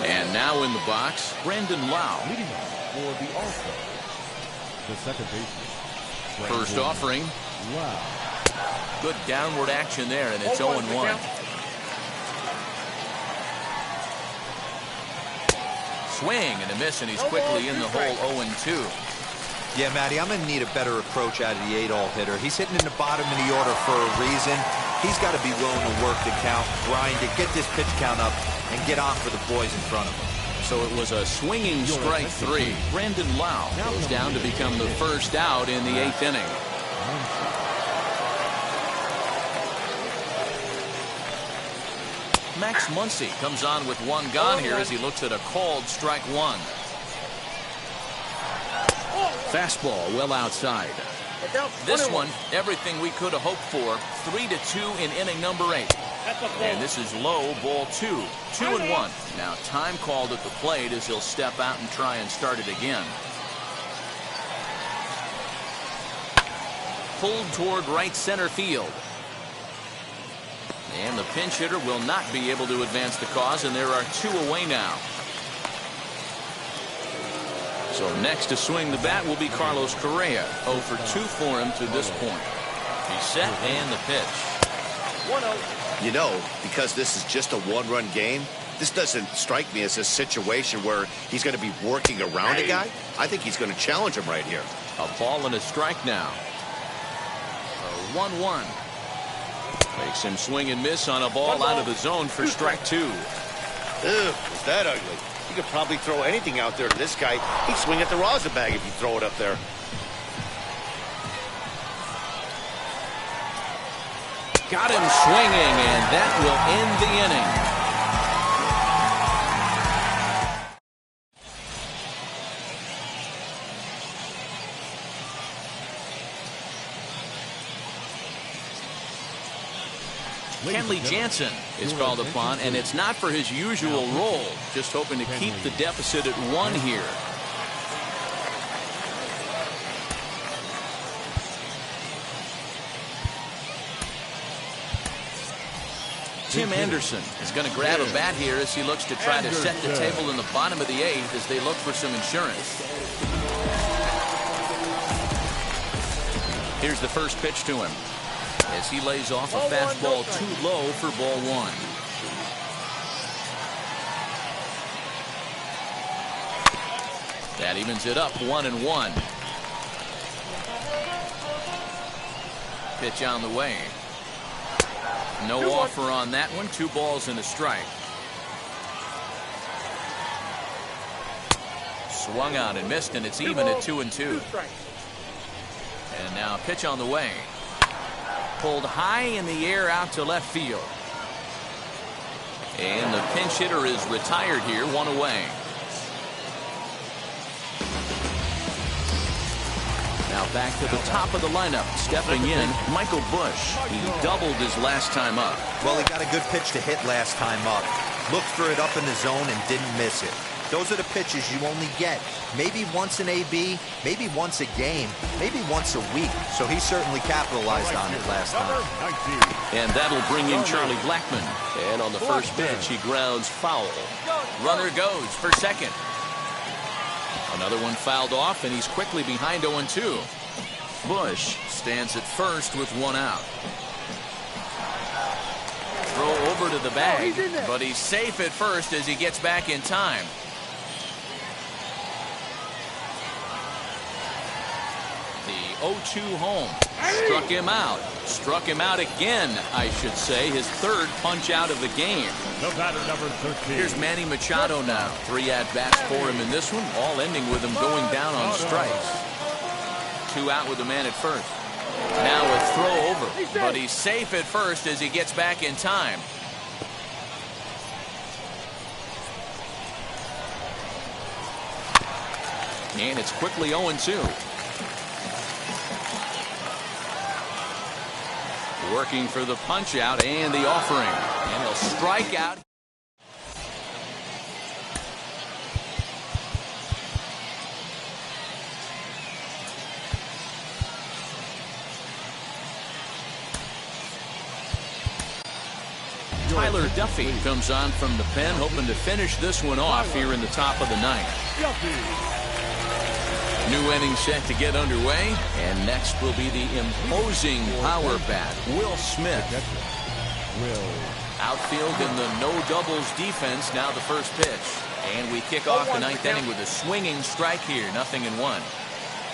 And now in the box, Brandon Lau. Leading off for the All-Star, the second baseman. First offering. Wow. Good downward action there, and it's 0-1. Swing and a miss, and he's quickly in the hole. 0-2. Yeah, Matty, I'm going to need a better approach out of the 8-all hitter. He's hitting in the bottom of the order for a reason. He's got to be willing to work the count, grind it, get this pitch count up, and get on for the boys in front of him. So it was a swinging strike 3. Brandon Lau goes down to become the first out in the 8th inning. Max Muncy comes on with 1 gone here as he looks at a called strike 1. Fastball well outside. This one, everything we could have hoped for. 3-2 in inning number 8. And this is low, ball 2. 2-1. Now time called at the plate as he'll step out and try and start it again. Pulled toward right center field. And the pinch hitter will not be able to advance the cause, and there are 2 away now. So next to swing the bat will be Carlos Correa. 0 for 2 for him to this point. He's set and the pitch. 1-0. You know, because this is just a one-run game, this doesn't strike me as a situation where he's going to be working around a guy. I think he's going to challenge him right here. A ball and a strike now. 1-1. Makes him swing and miss on a ball out of the zone for strike 2. Ew, was that ugly? You could probably throw anything out there to this guy. He'd swing at the rosin bag if you throw it up there. Got him swinging, and that will end the inning. Kenley Jansen is called upon, and it's not for his usual role. Just hoping to keep the deficit at 1 here. Tim Anderson is going to grab a bat here as he looks to try to set the table in the bottom of the 8th as they look for some insurance. Here's the first pitch to him as he lays off a fastball too low for ball 1. That evens it up 1-1. Pitch on the way. No offer on that one. 2 balls and a strike. Swung out and missed, and it's even at 2-2. And now pitch on the way. Pulled high in the air out to left field. And the pinch hitter is retired here, 1 away. Now back to the top of the lineup. Stepping in, Michael Busch. He doubled his last time up. Well, he got a good pitch to hit last time up. Looked for it up in the zone and didn't miss it. Those are the pitches you only get maybe once an AB, maybe once a game, maybe once a week. So he certainly capitalized on it last time. And that'll bring in Charlie Blackmon. And on the first pitch, he grounds foul. Runner goes for second. Another one fouled off, and he's quickly behind 0-2. Busch stands at first with 1 out. Throw over to the bag, but he's safe at first as he gets back in time. The 0-2 home. Struck him out. Struck him out again, I should say. His 3rd punch out of the game. The batter, number 13. Here's Manny Machado now. 3 at-bats for him in this one, all ending with him going down on strikes. 2 out with the man at first. Now a throw over, but he's safe at first as he gets back in time. And it's quickly 0-2. Working for the punch out and the offering. And he'll strike out. Tyler Duffy comes on from the pen, hoping to finish this one off here in the top of the 9th. New inning set to get underway, and next will be the imposing power bat, Will Smith. Outfield in the no doubles defense. Now the first pitch, and we kick off the 9th inning with a swinging strike here. 0-1.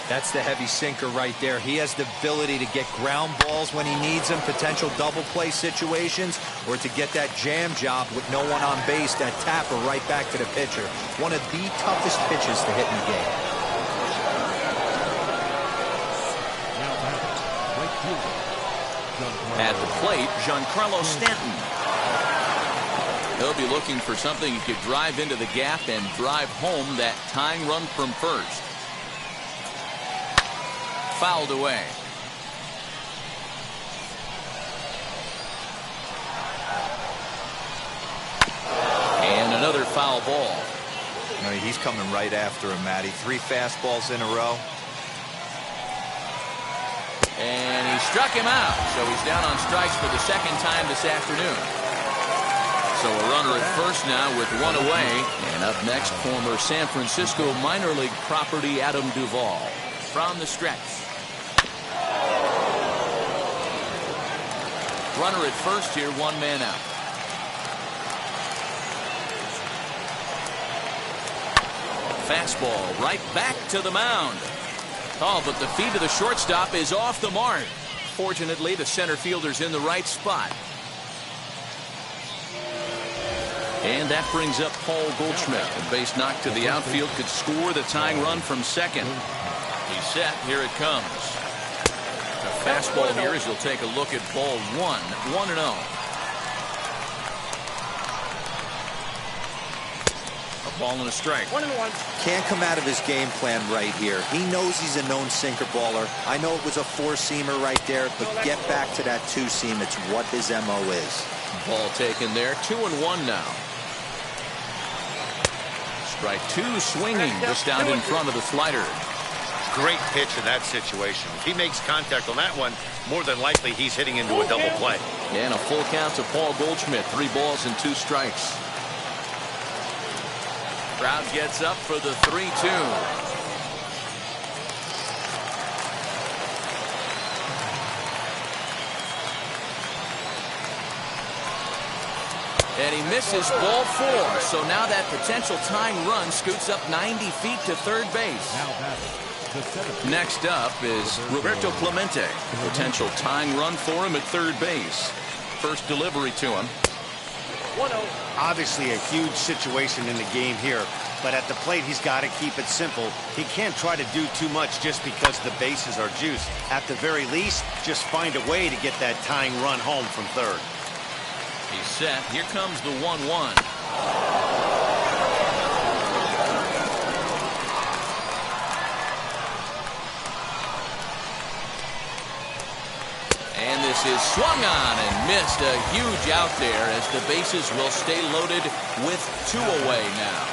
That's the heavy sinker right there. He has the ability to get ground balls when he needs them, potential double play situations, or to get that jam job with no one on base, that tapper right back to the pitcher. One of the toughest pitches to hit in the game. At the plate, Giancarlo Stanton. He'll be looking for something he could drive into the gap and drive home that tying run from first. Fouled away. foul ball. No, he's coming right after him, Matty. 3 fastballs in a row. And he struck him out, so he's down on strikes for the second time this afternoon. So a runner at first now with 1 away. And up next, former San Francisco minor league property Adam Duvall from the stretch. Runner at first here, 1 man out. Fastball right back to the mound. Oh, but the feed to the shortstop is off the mark. Fortunately, the center fielder's in the right spot. And that brings up Paul Goldschmidt. A base knock to the outfield could score the tying run from second. He's set. Here it comes. A fastball here as he'll take a look at ball 1. 1-0. A ball and a strike. 1-1. Can't come out of his game plan right here. He knows he's a known sinker baller. I know it was a 4-seamer right there, but get back to that 2-seam. It's what his MO is. Ball taken there. 2-1 now. Strike 2 swinging just down in front of the slider. Great pitch in that situation. If he makes contact on that one, more than likely he's hitting into a double play. And a full count to Paul Goldschmidt. 3 balls and 2 strikes. Crowd gets up for the 3-2. And he misses ball 4. So now that potential tying run scoots up 90 feet to third base. Next up is Roberto Clemente. Potential tying run for him at third base. First delivery to him. 1-0. Obviously a huge situation in the game here, but at the plate he's got to keep it simple. He can't try to do too much just because the bases are juiced. At the very least, just find a way to get that tying run home from third. He's set. Here comes the 1-1. And this is swung on and missed. A huge out there as the bases will stay loaded with 2 away now.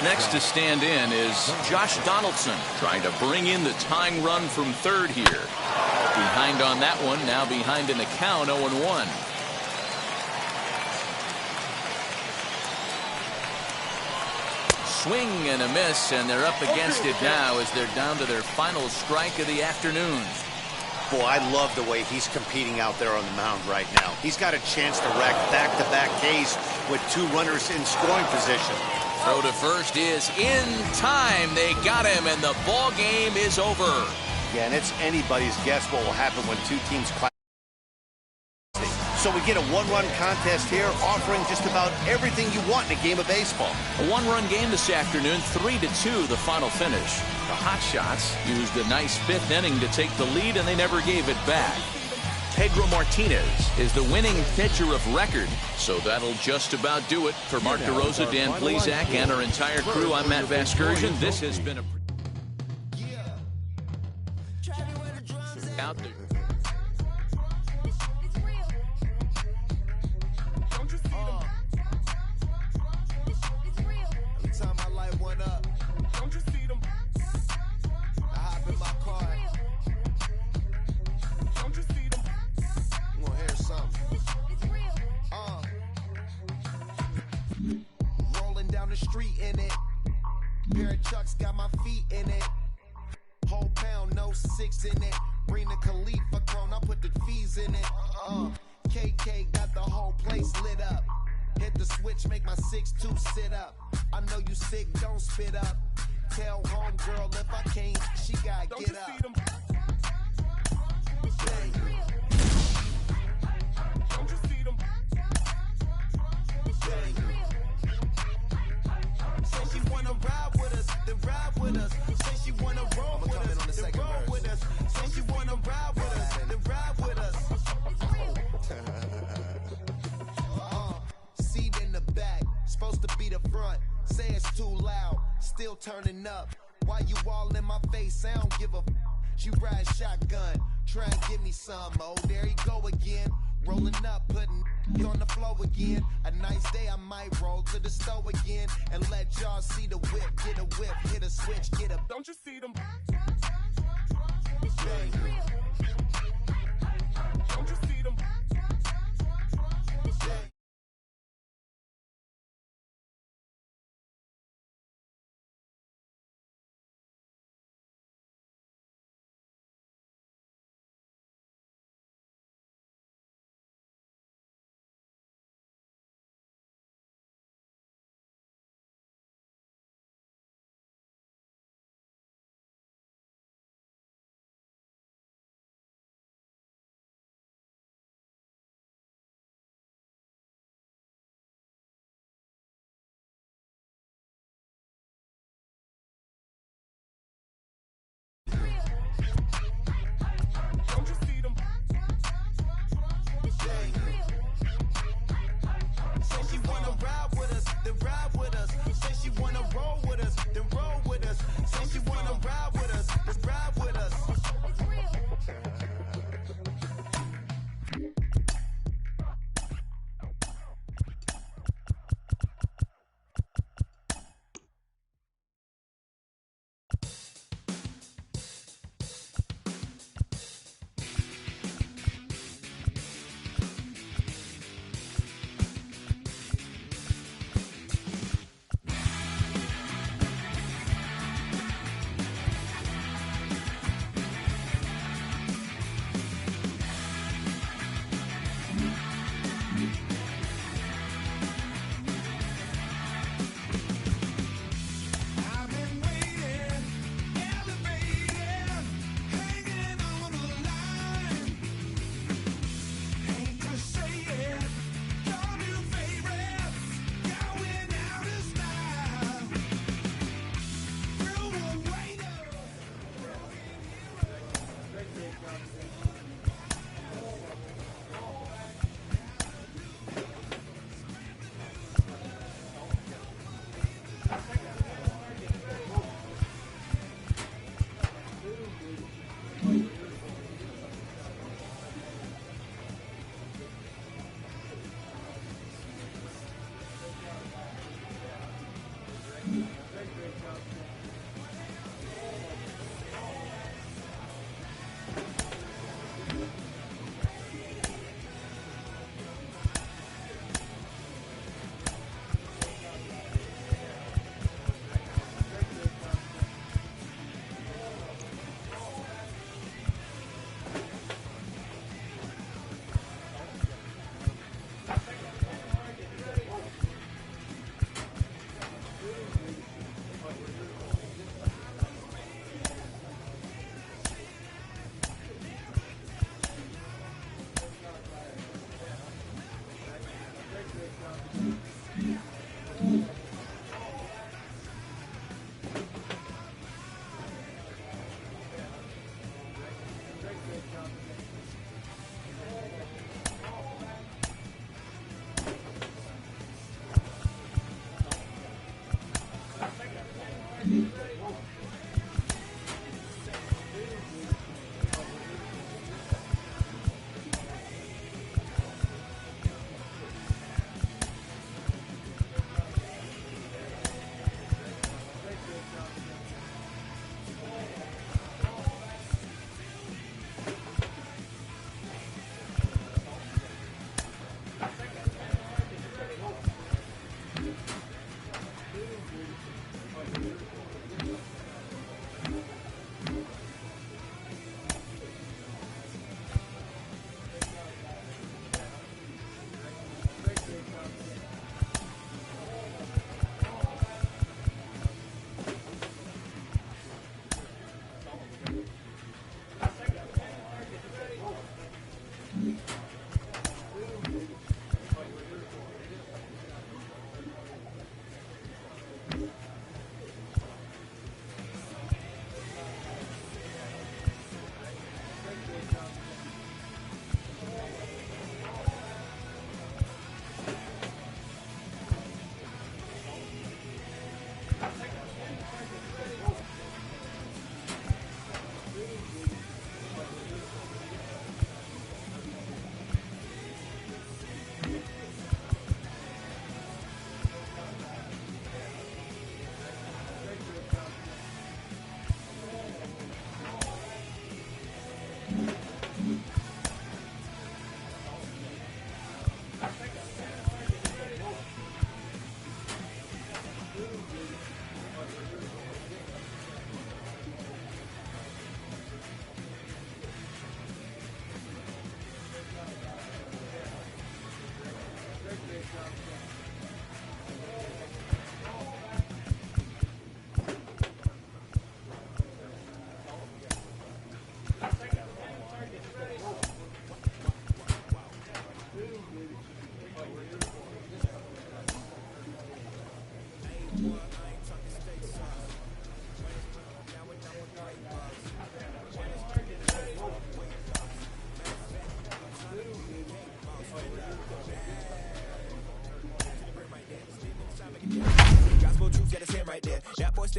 Next to stand in is Josh Donaldson, trying to bring in the tying run from third here. Behind on that one, now behind in the count, 0-1. Swing and a miss, and they're up against it now as they're down to their final strike of the afternoon. Boy, I love the way he's competing out there on the mound right now. He's got a chance to rack back-to-back Ks with 2 runners in scoring position. Throw to first is in time. They got him, and the ball game is over. Yeah, and it's anybody's guess what will happen when 2 teams clash. So we get a 1-run contest here, offering just about everything you want in a game of baseball. A 1-run game this afternoon, 3-2 the final finish. The Hot Shots used a nice 5th inning to take the lead, and they never gave it back. Pedro Martinez is the winning pitcher of record, so that'll just about do it. For Mark DeRosa, Dan Plesac, and our entire crew, I'm Matt Vasgersian. This has been a... out there. Street in it, pair of Chucks got my feet in it, whole pound no 6 in it, bring the Khalifa cone, I put the fees in it, KK got the whole place lit up, hit the switch, make my 6'2" sit up, I know you sick, don't spit up, tell homegirl if I can't, she gotta get up. Ride with us, then ride with us. Say she wanna roll with us, then roll with us. Say she wanna ride with us, then ride with us. Seat in the back, supposed to be the front. Say it's too loud, still turning up. Why you all in my face? I don't give a. She ride shotgun, try and give me some. Oh, there he go again, rolling up, putting on the floor. again. A nice day, I might roll to the store again and let y'all see the whip. Get a whip, hit a switch, get a. Don't you see them? Bang. Don't you see them? Bang. Don't you see them? Say she wanna ride with us, then ride with us. Say she wanna roll with us, then roll with us. Say she wanna ride with us, then ride with us.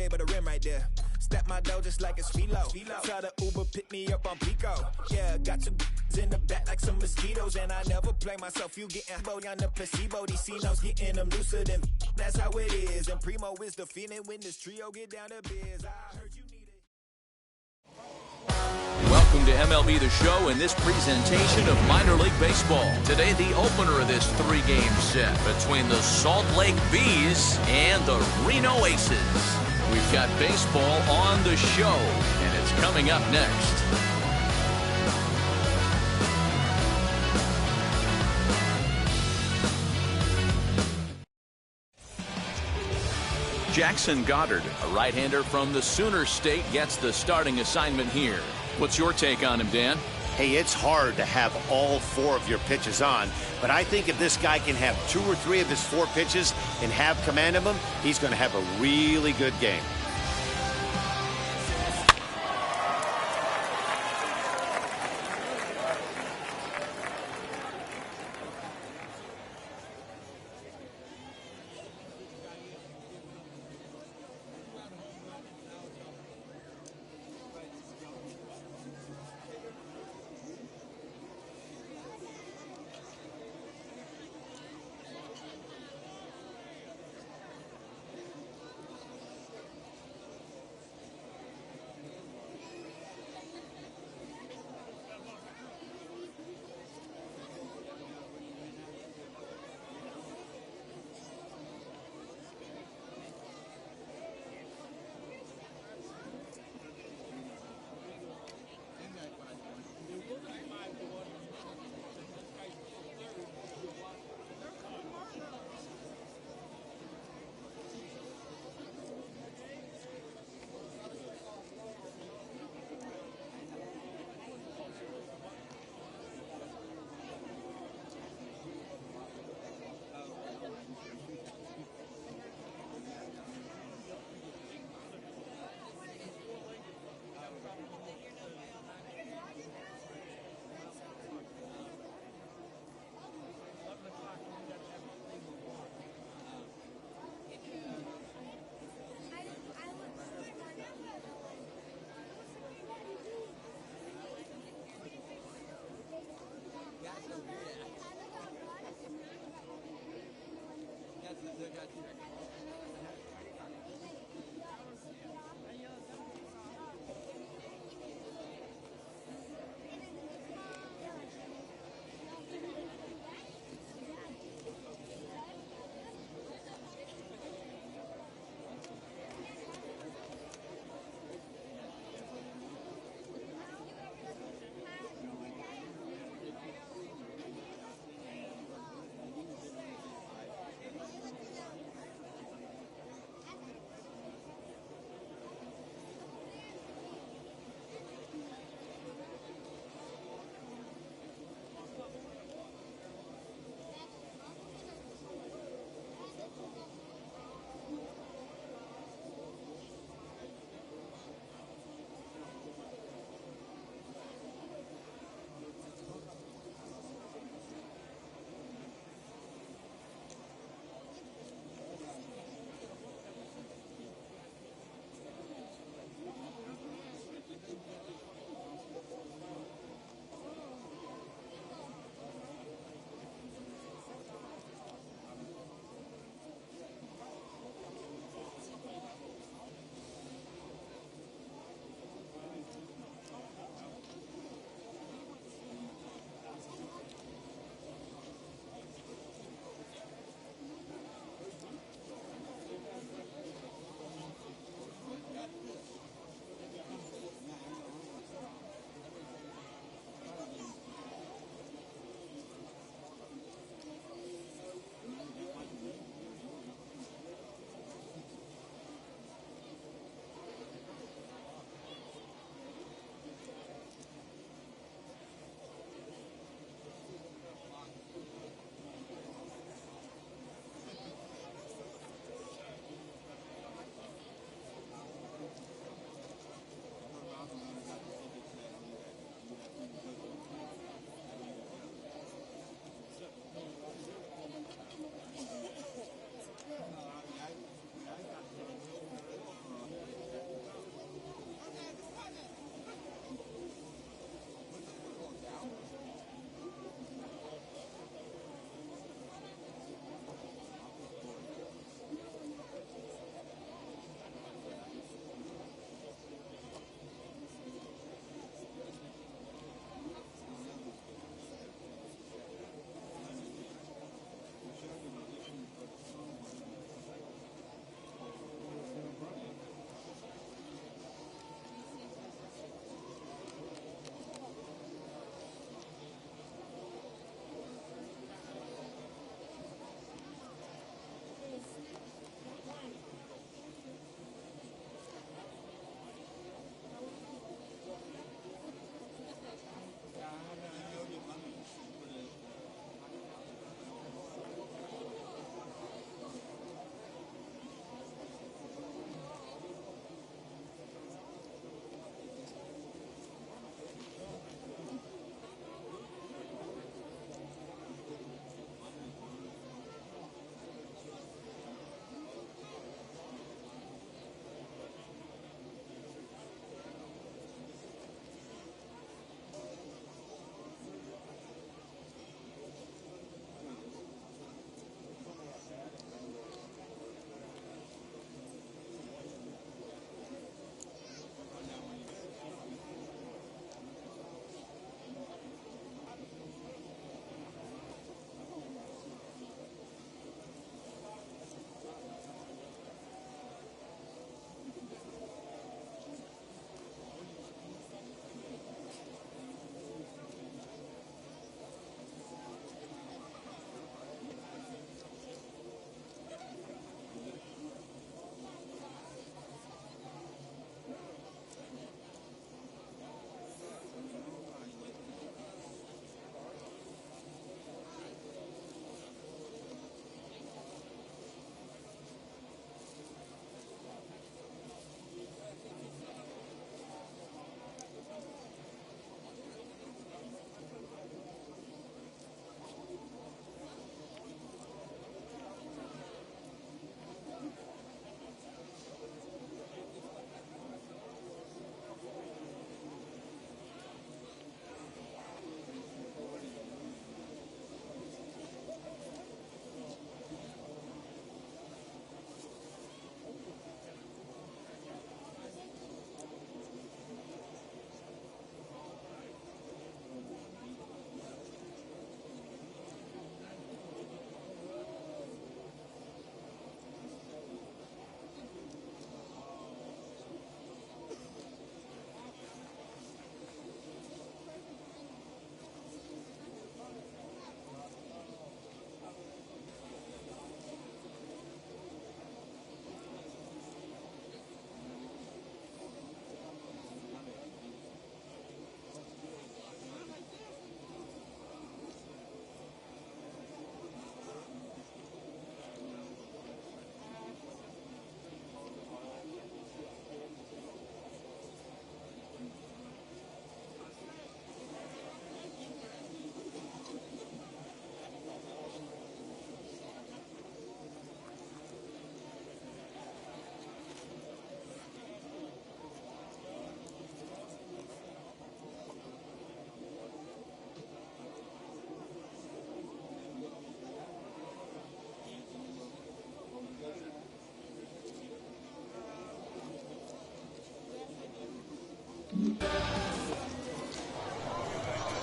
shade, but a rim right there. Step my dough just like it's philo. Try to Uber pick me up on Pico. Yeah, got two in the back like some mosquitoes, and I never play myself. You getting body on the placebo. These C-notes getting them looser than. That's how it is. And Primo is the feeling when this trio get down to biz. I heard you need it. Welcome to MLB The Show and this presentation of minor league baseball. Today, the opener of this three-game set between the Salt Lake Bees and the Reno Aces. We've got baseball on the show, and it's coming up next. Jackson Goddard, a right-hander from the Sooner State, gets the starting assignment here. What's your take on him, Dan? Hey, it's hard to have all four of your pitches on, but I think if this guy can have 2 or 3 of his 4 pitches and have command of them, he's going to have a really good game.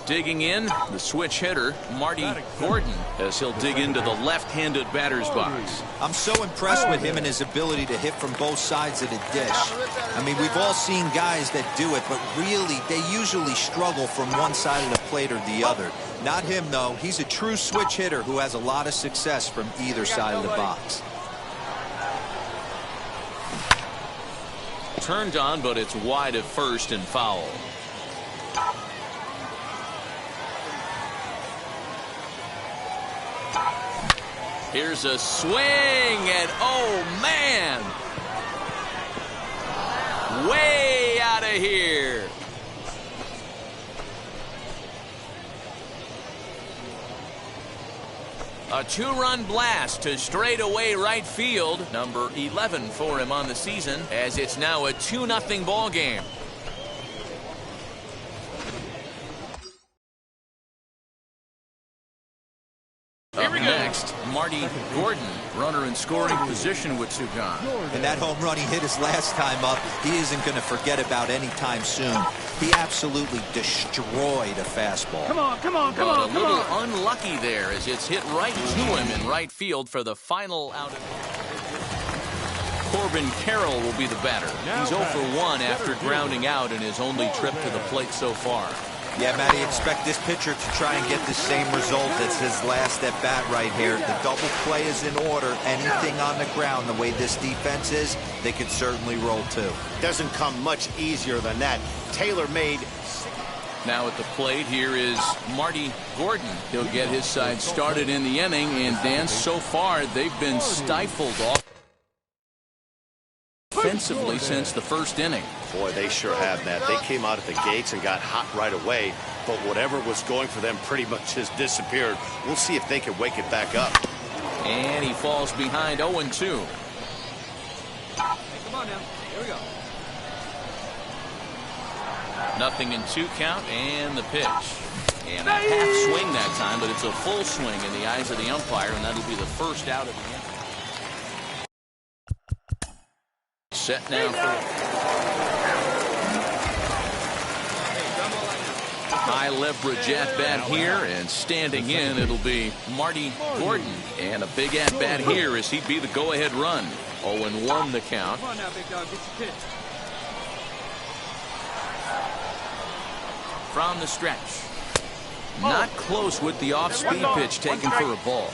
Digging in, the switch hitter, Marty Gordon, as he'll dig into the left-handed batter's box. I'm so impressed with him and his ability to hit from both sides of the dish. I mean, we've all seen guys that do it, but really, they usually struggle from one side of the plate or the other. Not him, though. He's a true switch hitter who has a lot of success from either side of the box. Turned on, but it's wide at first and foul. Here's a swing, and oh man, way out of here. A two-run blast to straightaway right field. Number 11 for him on the season, as it's now a 2-0 ball game. Up next, Marty Gordon, runner in scoring position with two gone. And that home run he hit his last time up, he isn't going to forget about anytime soon. He absolutely destroyed a fastball. Come on, come on, come on, A little unlucky there as it's hit right to him in right field for the final out. Corbin Carroll will be the batter. He's 0 for 1 after grounding out in his only trip to the plate so far. Yeah, Matty, expect this pitcher to try and get the same result as his last at bat right here. The double play is in order. Anything on the ground, the way this defense is, they could certainly roll too. Doesn't come much easier than that. Taylor made. Now at the plate, here is Marty Gordon. He'll get his side started in the inning, and Dan, so far they've been stifled offensively since the first inning. Boy, they sure have, Matt. They came out at the gates and got hot right away, but whatever was going for them pretty much has disappeared. We'll see if they can wake it back up. And he falls behind 0-2. Hey, come on now. Here we go. Nothing in 2 count, and the pitch. And a half swing that time, but it's a full swing in the eyes of the umpire, and that'll be the first out of the inning. Set now for high leverage at bat here, and standing in, it'll be Marty Gordon. And a big at bat here as he'd be the go-ahead run. 0-1 the count. Come on now, big dog, get your pitch. From the stretch. Not close with the off-speed pitch taken for a ball.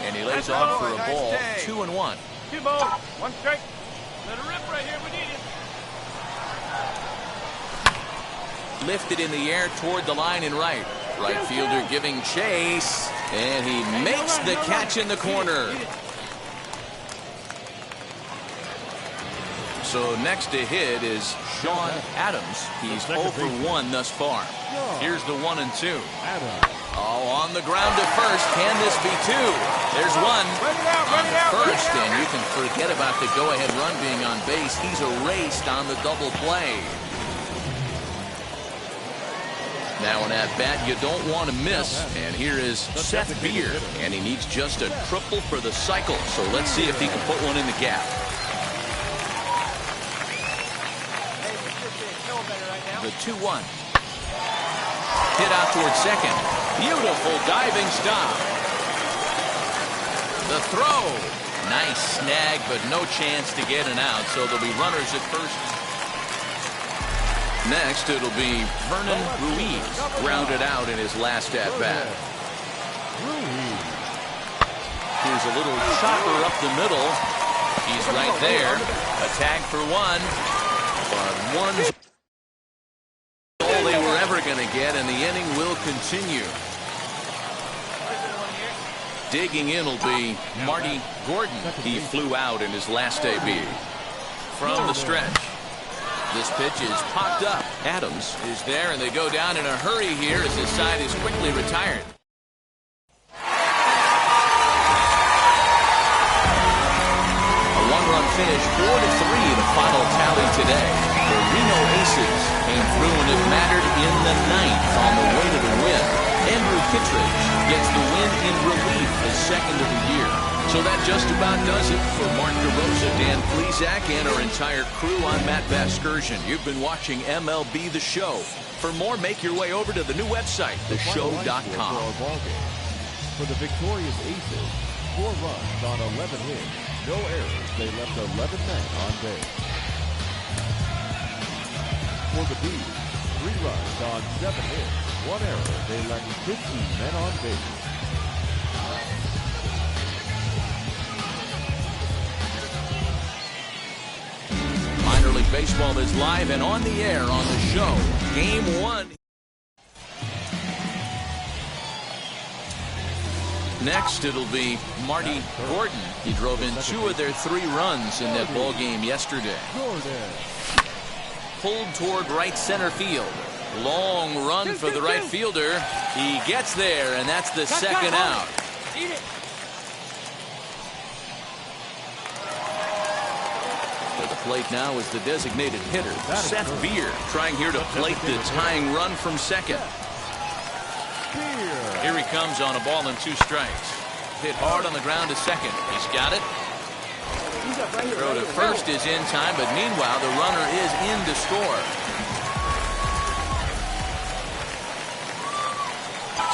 And he lays off for a ball. 2-1. 2 balls, 1 strike. Let it rip right here. We need it. Lifted in the air toward the line in right. Right fielder giving chase. And he makes the catch in the corner. So next to hit is Sean Adams. He's 0 for 1 thus far. Here's the 1-2. Oh, on the ground to first. Can this be 2? There's 1 on the first, and you can forget about the go-ahead run being on base. He's erased on the double play. Now an at-bat you don't want to miss, and here is Seth Beard, and he needs just a triple for the cycle. So let's see if he can put one in the gap. The 2-1. Hit out towards second. Beautiful diving stop. The throw. Nice snag, but no chance to get an out, so there'll be runners at first. Next, it'll be Vernon Ruiz, grounded out in his last at-bat. Here's a little chopper up the middle. He's right there. A tag for 1. But 1's all they were ever going to get, and the inning will continue. Digging in will be Marty Gordon. He flew out in his last AB. From the stretch. This pitch is popped up. Adams is there, and they go down in a hurry here as his side is quickly retired. A one-run finish, 4-3, the final tally today. The Reno Aces came through, and it mattered in the 9th on the way to the win. Andrew Kittredge gets the win in relief, his second of the year. So that just about does it. For Mark DeRosa, Dan Plesac, and our entire crew, I'm Matt Vasgersian. You've been watching MLB The Show. For more, make your way over to the new website, theshow.com. For the victorious Aces, 4 runs on 11 hits, no errors. They left 11 men on base. For the Bees, 3 runs on 7 hits, 1 error. They left 15 men on base. Minor League Baseball is live and on the air on the show. Game 1. Next, it'll be Marty Gordon. He drove in 2 of their 3 runs in that ball game yesterday. Pulled toward right center field. Long run for the right fielder. He gets there, and that's the second out. At the plate now is the designated hitter, Seth Beer, trying here to plate the tying run from second. Here he comes on a ball and 2 strikes. Hit hard on the ground to second. He's got it. Throw to first is in time, but meanwhile the runner is in to score.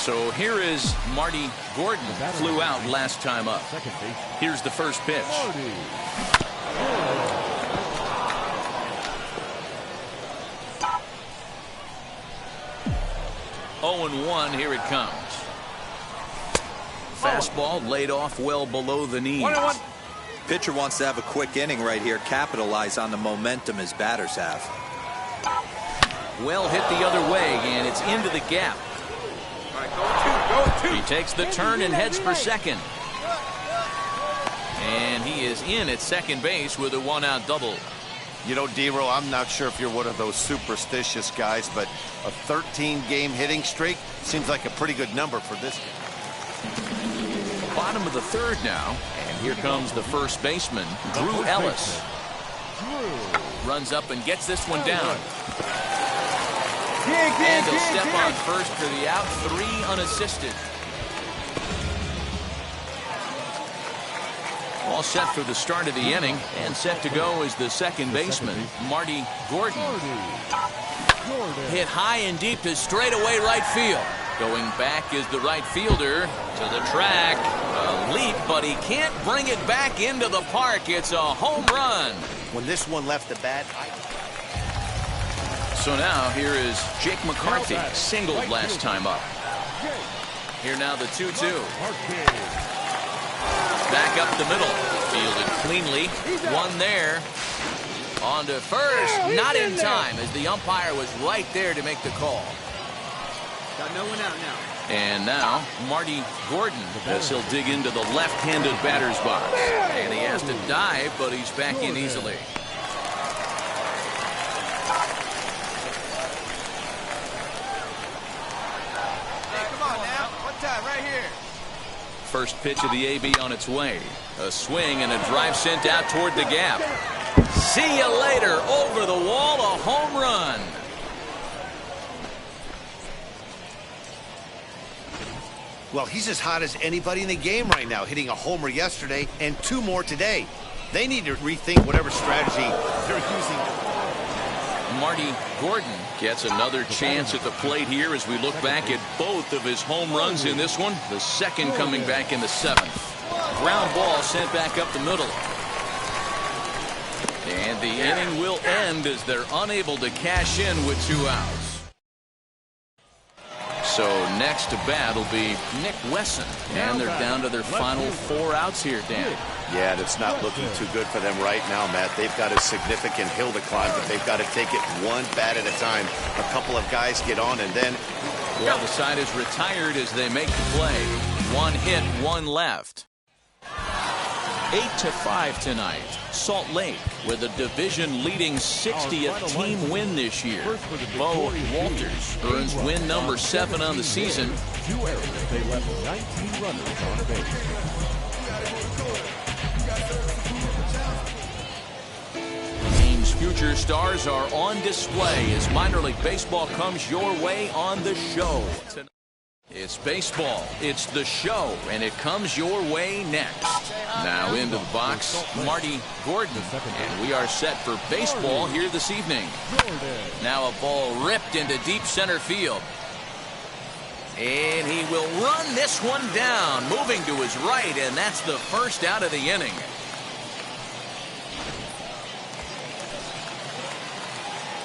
So here is Marty Gordon. Flew out last time up. Here's the first pitch. 0-1, here it comes. Fastball laid off well below the knees. 1-1. Pitcher wants to have a quick inning right here, capitalize on the momentum his batters have. Well hit the other way, and it's into the gap. All right, go 2. He takes the turn and heads for second. And he is in at second base with a 1-out double. You know, D-Row, I'm not sure if you're one of those superstitious guys, but a 13-game hitting streak seems like a pretty good number for this game. Bottom of the 3rd now, and here comes the first baseman, Drew Ellis. Runs up and gets this one down. And he'll step on first for the out, 3 unassisted. All set for the start of the inning, and set to go is the second baseman, Marty Gordon. Hit high and deep to straightaway right field. Going back is the right fielder to the track. A leap, but he can't bring it back into the park. It's a home run. When this one left the bat, So now here is Jake McCarthy, singled last time up. Here now the 2-2. Back up the middle. Fielded cleanly. One there. On to first. Not in time, as the umpire was right there to make the call. Got no one out now. And now Marty Gordon, as he'll dig into the left-handed batter's box. And he has to dive, but he's back in easily. Hey, come on now. One time, right here. First pitch of the AB on its way. A swing and a drive sent out toward the gap. See you later. Over the wall, a home run. well, he's as hot as anybody in the game right now, hitting a homer yesterday and 2 more today. They need to rethink whatever strategy they're using. Marty Gordon gets another chance at the plate here as we look back at both of his home runs in this one. The second coming back in the 7th. Ground ball sent back up the middle. And the inning will end as they're unable to cash in with 2 outs. So next to bat will be Nick Wesson. And they're down to their final 4 outs here, Dan. Yeah, and it's not looking too good for them right now, Matt. They've got a significant hill to climb, but they've got to take it one bat at a time. A couple of guys get on, and then... Well, the side is retired as they make the play. 1 hit, 1 left. 8-5 tonight. Salt Lake with a division-leading 60th team win this year. Bo Walters earns win number 7 on the season. 2 errors. They left 19 runners on base. Team's future stars are on display as minor league baseball comes your way on the show tonight. It's baseball. It's the show, and it comes your way next. Now into the box, Marty Gordon, and we are set for baseball here this evening. Now a ball ripped into deep center field. And he will run this one down, moving to his right, and that's the first out of the inning.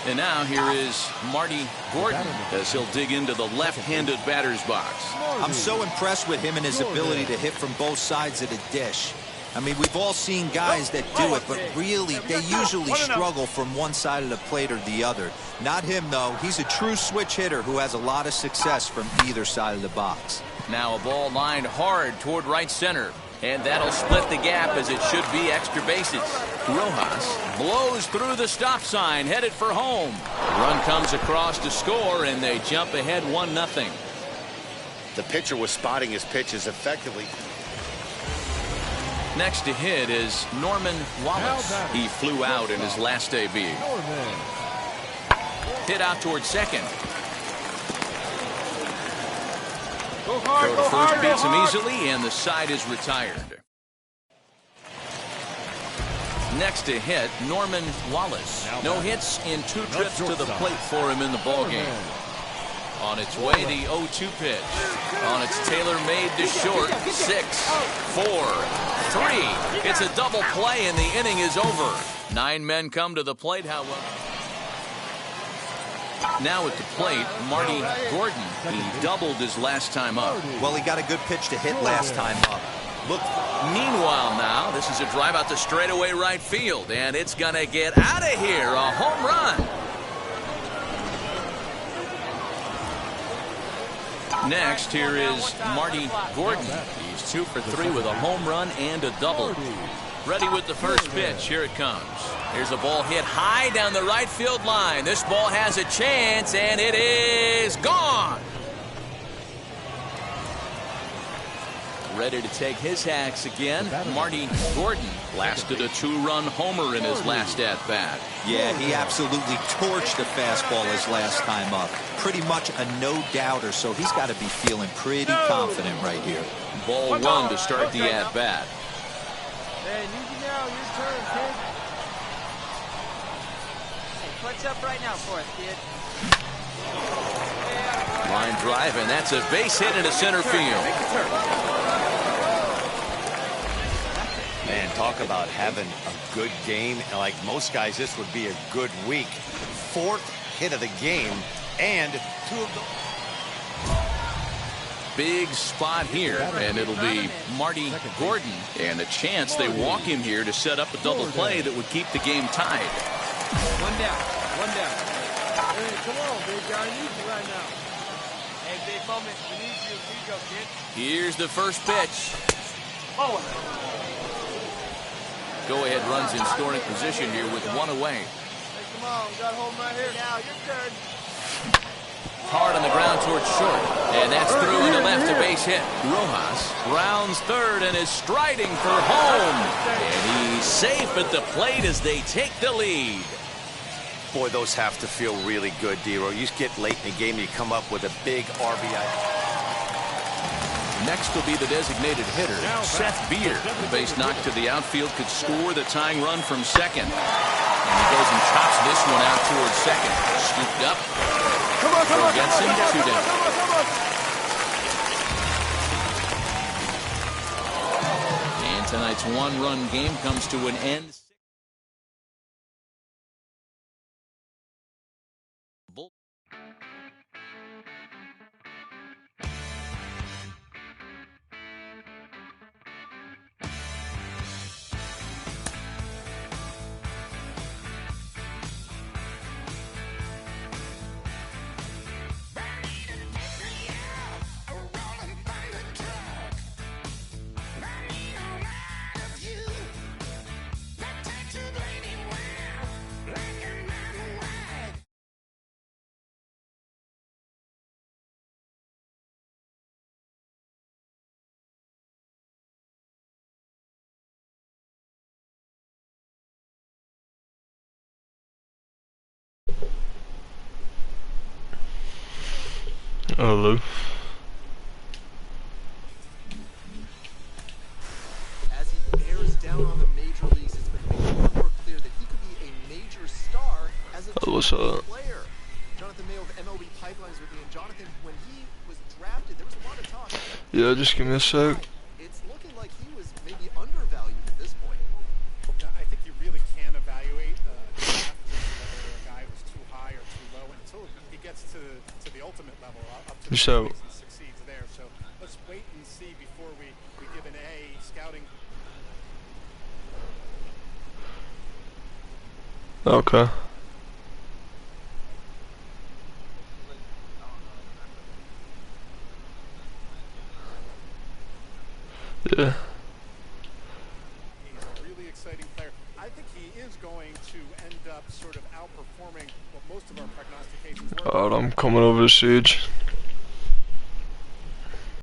And now here is Marty Gordon as he'll dig into the left-handed batter's box. I'm so impressed with him and his ability to hit from both sides of the dish. I mean, we've all seen guys that do it, but really, they usually struggle from one side of the plate or the other. Not him, though. He's a true switch hitter who has a lot of success from either side of the box. Now a ball lined hard toward right center. And that'll split the gap as it should be extra bases. Rojas blows through the stop sign, headed for home. Run comes across to score, and they jump ahead 1-0. The pitcher was spotting his pitches effectively. Next to hit is Norman Wallace. He flew out in his last AB. Hit out toward second. Go hard, Throw to first beats him easily, and the side is retired. Next to hit, Norman Wallace. No hits in 2 trips to the plate for him in the ballgame. On its way, the 0-2 pitch. On its tailor-made to short. 6, 4, 3. It's a double play, and the inning is over. 9 men come to the plate, however. Now at the plate, Marty Gordon. He doubled his last time up. Well, he got a good pitch to hit last time up. Look. Meanwhile now, this is a drive out to straightaway right field, and it's going to get out of here. A home run. Next, here is Marty Gordon. He's 2 for 3 with a home run and a double. Ready with the first pitch. Here it comes. Here's a ball hit high down the right field line. This ball has a chance, and it is gone. Ready to take his hacks again. Marty Gordon blasted a 2-run homer in his last at-bat. Yeah, he absolutely torched the fastball his last time up. Pretty much a no-doubter, so he's got to be feeling pretty confident right here. Ball 1 to start the at-bat. Hey, easy now, your turn, kid. Hey, what's up right now for us, kid? Line drive, and that's a base hit into center field. Man, talk about having a good game. Like most guys, this would be a good week. 4th hit of the game, and 2 of them. Big spot here, and it'll be Marty Gordon. And a chance they walk him here to set up a double play that would keep the game tied. 1 down, 1 down. Hey, come on, big guy. I need you right now. Hey, big moment. We need you. Here you go, kid. Here's the first pitch. Oh. Go-ahead runs in scoring position here with 1 away. Hey, come on. We got home right here. Now, your turn. Hard on the ground towards short, and that's through into left, a base hit. Rojas rounds third and is striding for home, and he's safe at the plate as they take the lead. Boy, those have to feel really good, D-Roy. You get late in the game, you come up with a big RBI. Next will be the designated hitter, Seth Beer. The base knock to the outfield could score the tying run from second. And he goes and chops this one out towards second. Scooped up. Throw gets him, 2 down. And tonight's 1-run game comes to an end. Hello. pipelines with me. And Jonathan, when he was drafted, there was a lot of talk. Yeah, just give me a sec. It's looking like he was maybe undervalued at this point. I think you really can evaluate a draft whether a guy was too high or too low until he gets to the ultimate level, up to the So, and succeeds there. So let's wait and see before we give an A scouting. okay. Yeah. He's a really exciting player. I think he is going to end up sort of outperforming what most of our prognostications were. Alright, I'm coming over to Siege.